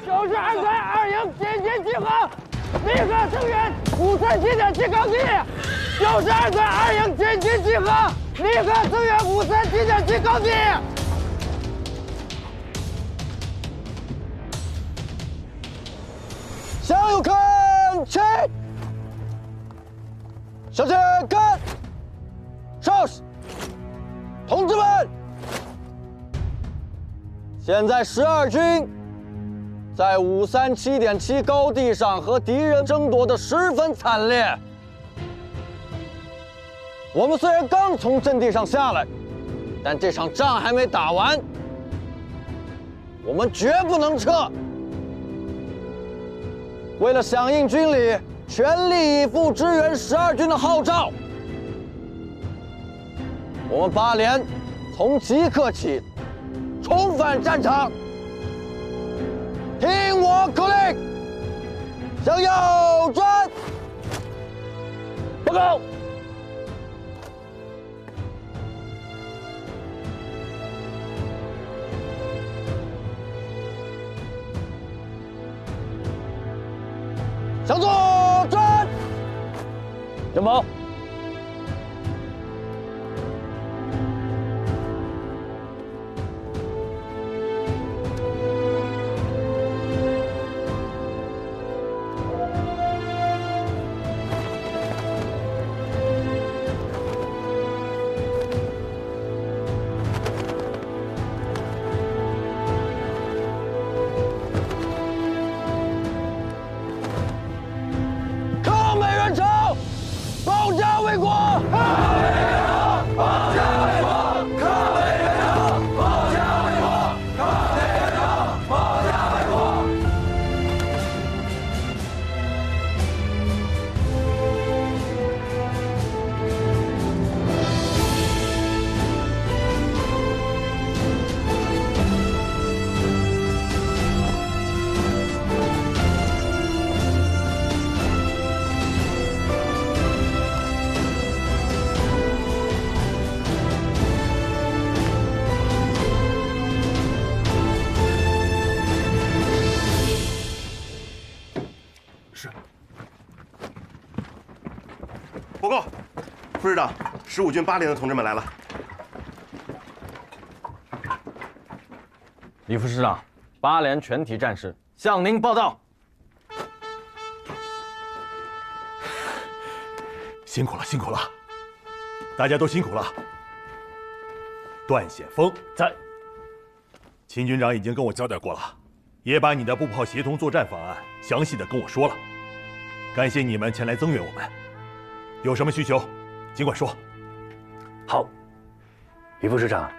Speaker 2: 就是安排2营紧急集合，立刻增援537.7高地。就是安排2营紧急集合，立刻增援537.7高地。
Speaker 5: 向右看齐，向前看，稍息。同志们，现在12军在537.7高地上和敌人争夺得十分惨烈。我们虽然刚从阵地上下来，但这场仗还没打完，我们绝不能撤。为了响应军里全力以赴支援12军的号召，我们8连从即刻起重返战场。听我口令，向右转。报告。向左转。前方。
Speaker 16: 报告，副师长，15军8连的同志们来了。
Speaker 5: 李副师长，8连全体战士向您报道。
Speaker 17: 辛苦了，辛苦了，大家都辛苦了。段显峰在。秦军长已经跟我交代过了，也把你的步炮协同作战方案详细的跟我说了。感谢你们前来增援我们。有什么需求，尽管说。
Speaker 6: 好，李副师长，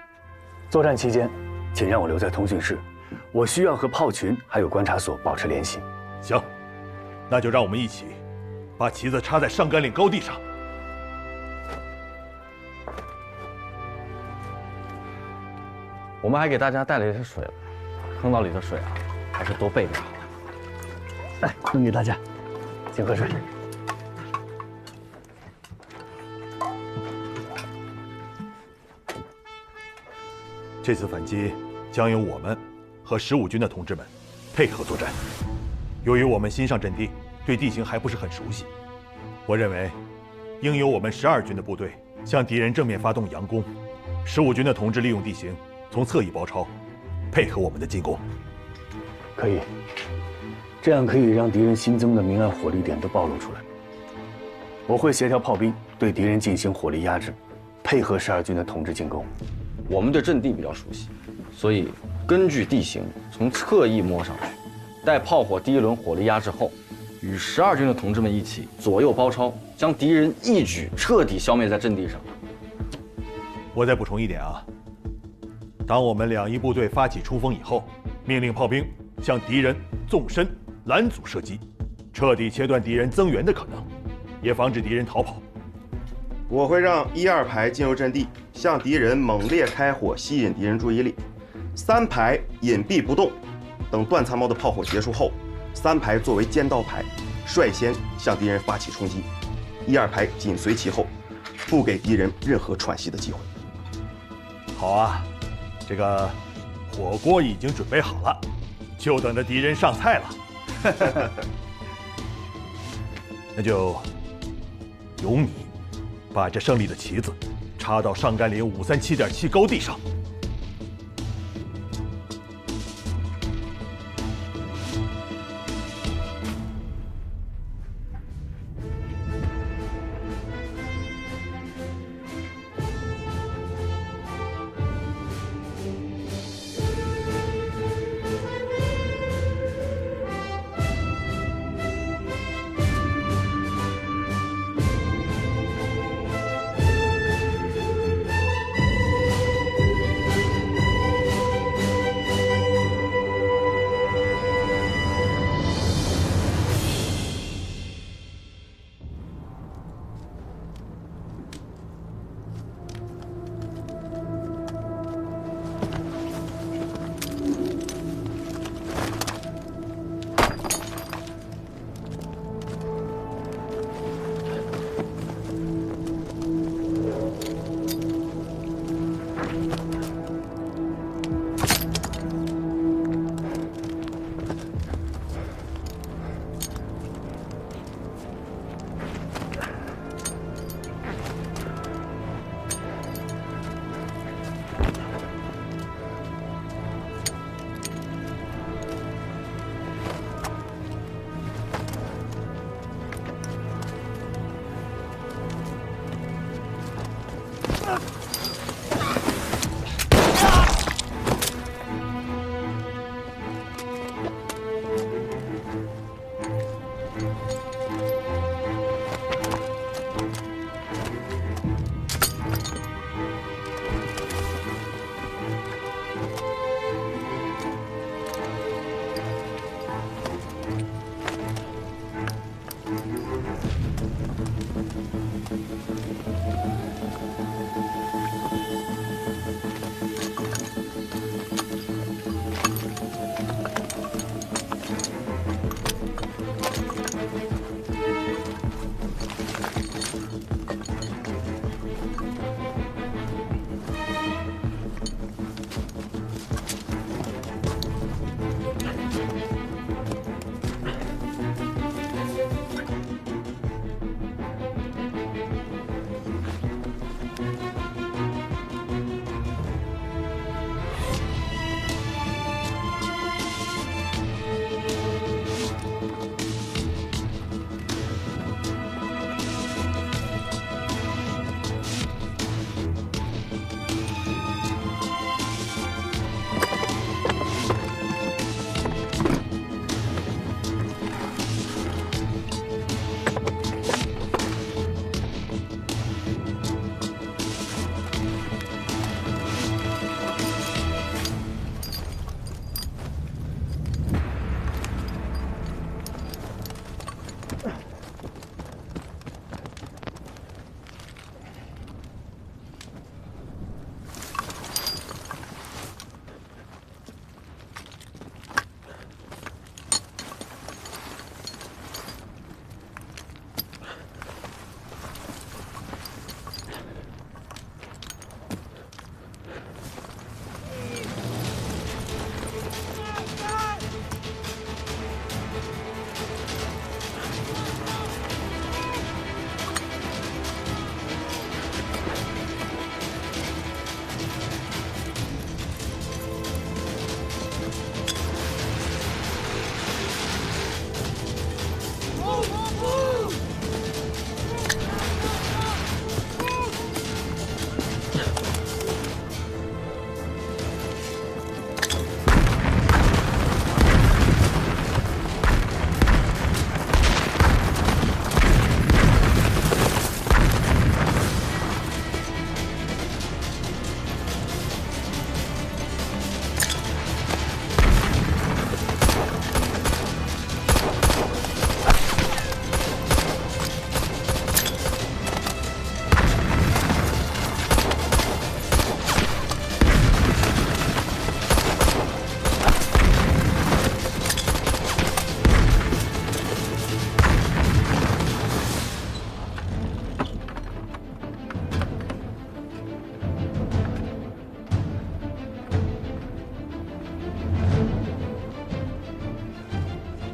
Speaker 6: 作战期间，请让我留在通讯室，我需要和炮群还有观察所保持联系。
Speaker 17: 行，那就让我们一起把旗子插在上甘岭高地上。
Speaker 5: 我们还给大家带了一些水，坑道里的水啊，还是多备点好。
Speaker 6: 来，送给大家，请喝水。
Speaker 17: 这次反击将由我们和15军的同志们配合作战。由于我们新上阵地，对地形还不是很熟悉，我认为应由我们12军的部队向敌人正面发动佯攻，15军的同志利用地形从侧翼包抄，配合我们的进攻。
Speaker 6: 可以，这样可以让敌人新增的明暗火力点都暴露出来。我会协调炮兵对敌人进行火力压制，配合12军的同志进攻。
Speaker 5: 我们对阵地比较熟悉，所以根据地形从侧翼摸上去，待炮火第一轮火力压制后，
Speaker 15: 与12军的同志们一起左右包抄，将敌人一举彻底消灭在阵地上。
Speaker 17: 我再补充一点啊，当我们两翼部队发起冲锋以后，命令炮兵向敌人纵深拦阻射击，彻底切断敌人增援的可能，也防止敌人逃跑。
Speaker 16: 我会让1、2排进入阵地，向敌人猛烈开火，吸引敌人注意力。3排隐蔽不动，等段残毛的炮火结束后，3排作为尖刀排，率先向敌人发起冲击，1、2排紧随其后，不给敌人任何喘息的机会。
Speaker 17: 好啊，这个火锅已经准备好了，就等着敌人上菜了。那就由你把这胜利的旗子插到上甘岭537.7高地上。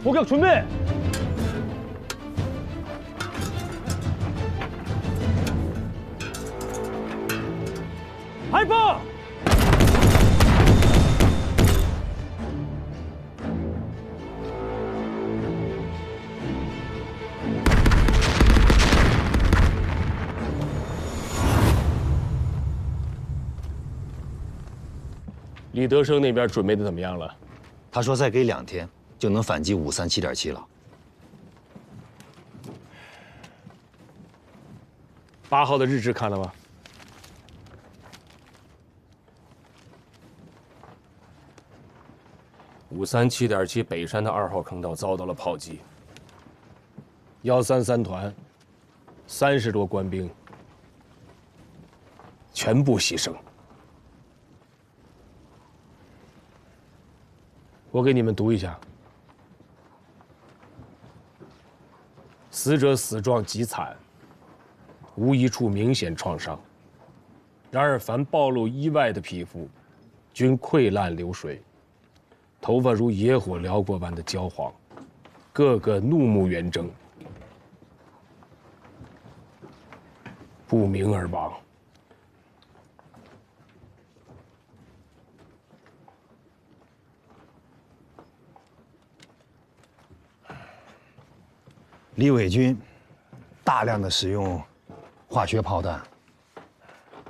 Speaker 3: 포격 준비。开放！
Speaker 1: 李德生那边准备的怎么样了？
Speaker 10: 他说再给2天就能反击537.7了。
Speaker 1: 8号的日志看了吗？537.7北山的2号坑道遭到了炮击，133团30多官兵全部牺牲。我给你们读一下：死者死状极惨。 无一处明显创伤，然而凡暴露衣外的皮肤，均溃烂流水，头发如野火燎过般的焦黄，个个怒目圆睁，不明而亡。
Speaker 10: 李伪军大量的使用 化学炮弹，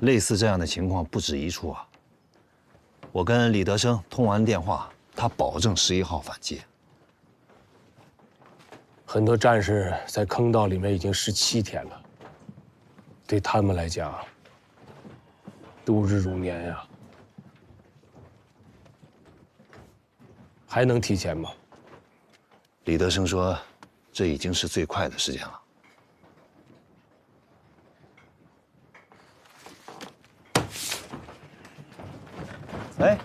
Speaker 10: 类似这样的情况不止一处啊！我跟李德生通完电话，他保证11号反击。
Speaker 1: 很多战士在坑道里面已经17天了，对他们来讲，度日如年呀。还能提前吗？
Speaker 10: 李德生说，这已经是最快的时间了。
Speaker 12: 哎，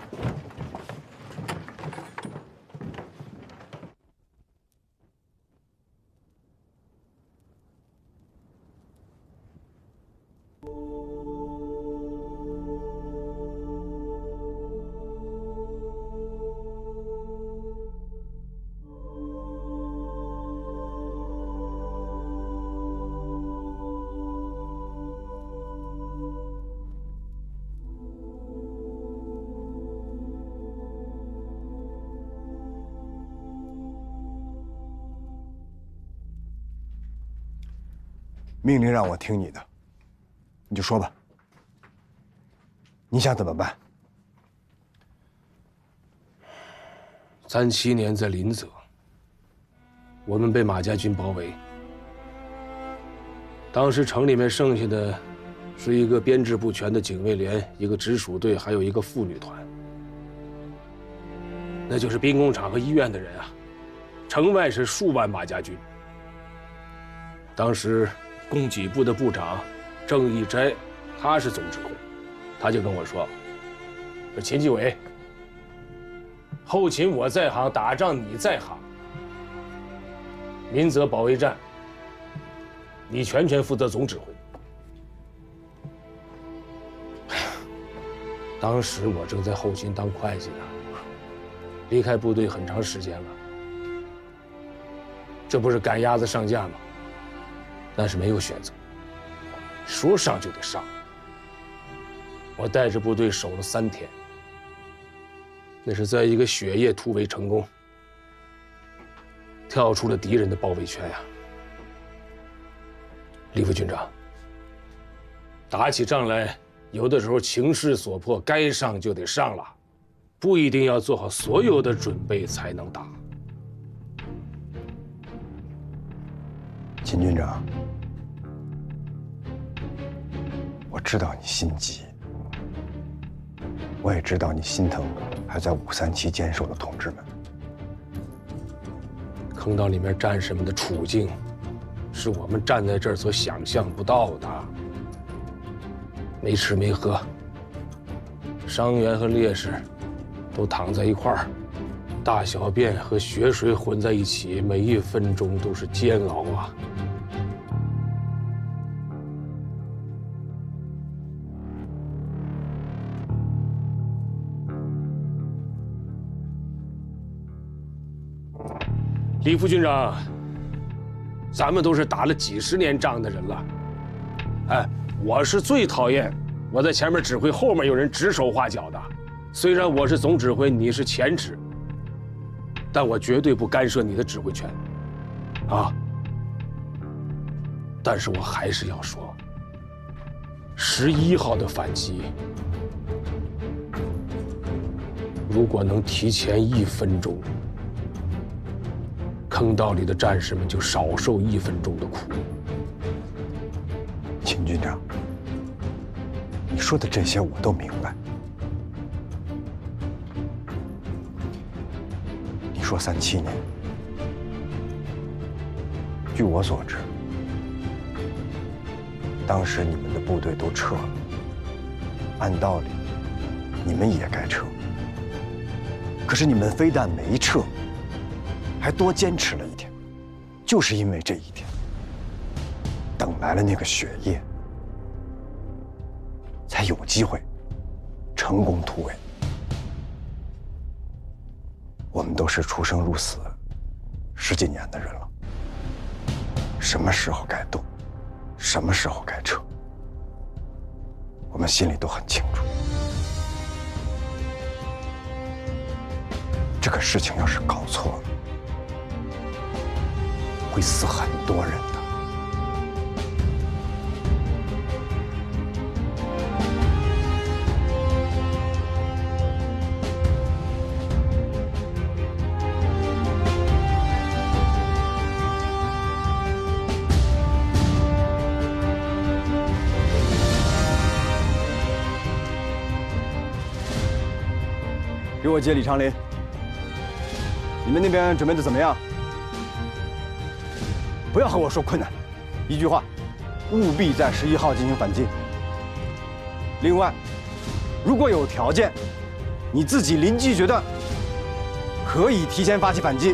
Speaker 12: 命令让我听你的，你就说吧。你想怎么办
Speaker 1: ？37年在临泽，我们被马家军包围，当时城里面剩下的是一个编制不全的警卫连，一个直属队，还有一个妇女团，那就是兵工厂和医院的人啊。城外是数万马家军。当时 供给部的部长郑义斋，他是总指挥，他就跟我说：“说秦继伟，后勤我在行，打仗你在行。民泽保卫战，你全权负责总指挥。”当时我正在后勤当会计呢，离开部队很长时间了，这不是赶鸭子上架吗？ 但是没有选择，说上就得上。我带着部队守了3天，那是在一个雪夜突围成功，跳出了敌人的包围圈呀。李副军长，打起仗来，有的时候情势所迫，该上就得上了，不一定要做好所有的准备才能打。
Speaker 12: 秦军长。 我知道你心急，我也知道你心疼还在537坚守的同志们。
Speaker 1: 坑道里面战士们的处境，是我们站在这儿所想象不到的。没吃没喝，伤员和烈士都躺在一块儿，大小便和血水混在一起，每一分钟都是煎熬啊！李副军长，咱们都是打了几十年仗的人了。哎，我是最讨厌我在前面指挥，后面有人指手画脚的。虽然我是总指挥，你是前指，但我绝对不干涉你的指挥权，啊！但是我还是要说，11号的反击，如果能提前1分钟，坑道里的战士们就少受1分钟的苦。
Speaker 18: 秦军长，你说的这些我都明白。你说37年，据我所知，当时你们的部队都撤了，按道理你们也该撤，可是你们非但没撤，还多坚持了1天，就是因为这1天，等来了那个血液，才有机会成功突围。我们都是出生入死10几年的人了，什么时候该动，什么时候该撤，我们心里都很清楚。这个事情要是搞错了，会死很多人的。
Speaker 12: 给我接李长林。你们那边准备的怎么样？不要和我说困难，一句话，务必在11号进行反击。另外，如果有条件，你自己临机决断，可以提前发起反击。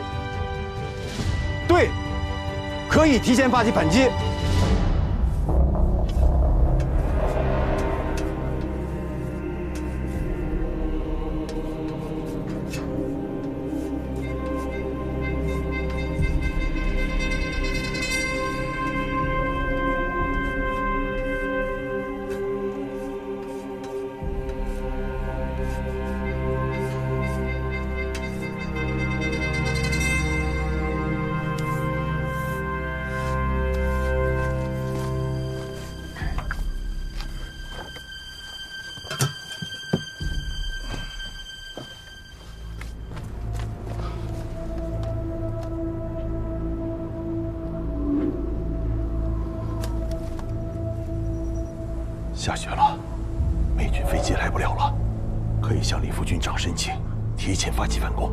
Speaker 12: 对，可以提前发起反击。
Speaker 17: 下雪了，美军飞机来不了了，可以向李副军长申请提前发起反攻。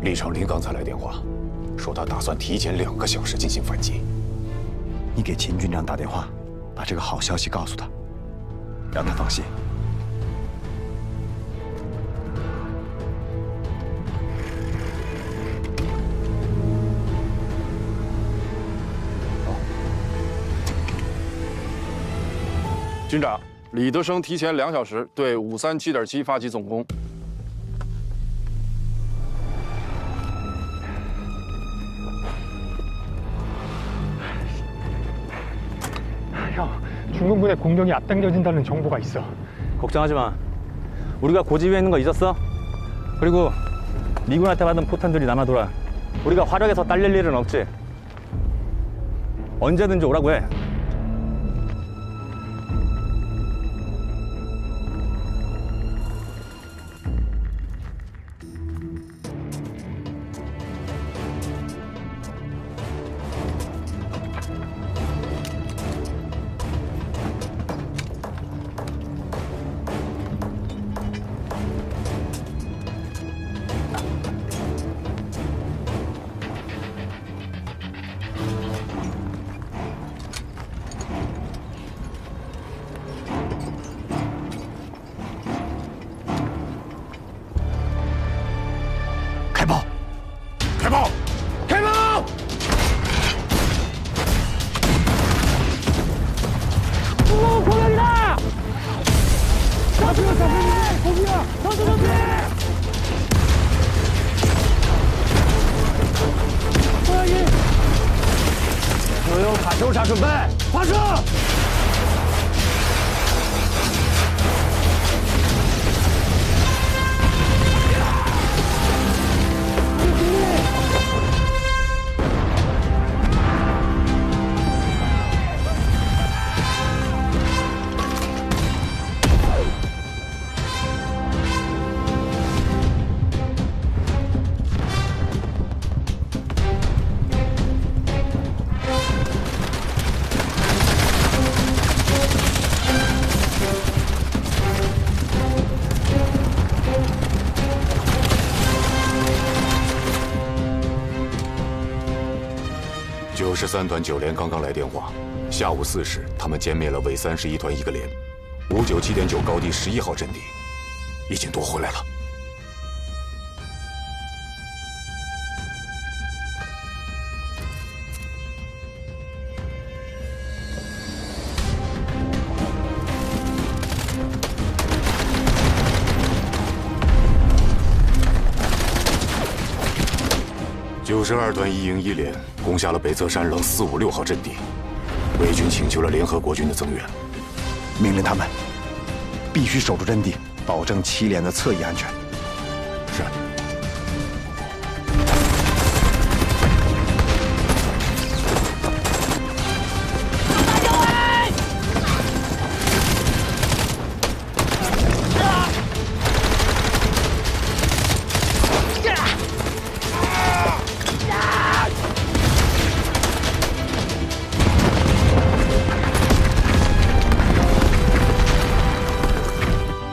Speaker 18: 李长林刚才来电话，说他打算提前2个小时进行反击。你给秦军长打电话，把这个好消息告诉他，让他放心。
Speaker 19: 军长，李德生提前2小时对537.7发起总攻。
Speaker 20: 형, 중공군의 공격이 앞당겨진다는 정보가 있어.
Speaker 21: 걱정하지 마. 우리가 고지위에 있는 거 잊었어? 그리고 미군한테 받은 포탄들이 남아돌아. 우리가 화력에서 딸릴 일은 없지. 언제든지 오라고 해.
Speaker 5: 准备，发射！93
Speaker 8: 团9连刚刚来电话，下午4时，他们歼灭了伪31团1个连，597.9高地11号阵地，已经夺回来了。92团1营1连攻下了北侧山棱456号阵地，伪军请求了联合国军的增援，
Speaker 18: 命令他们必须守住阵地，保证7连的侧翼安全。
Speaker 8: 是。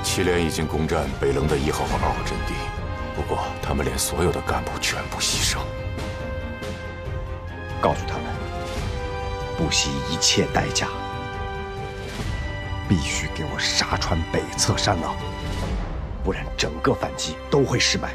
Speaker 8: 7连已经攻占北棱的1号和2号阵地，不过他们连所有的干部全部牺牲。
Speaker 18: 告诉他们，不惜一切代价，必须给我杀穿北侧山廊，不然整个反击都会失败。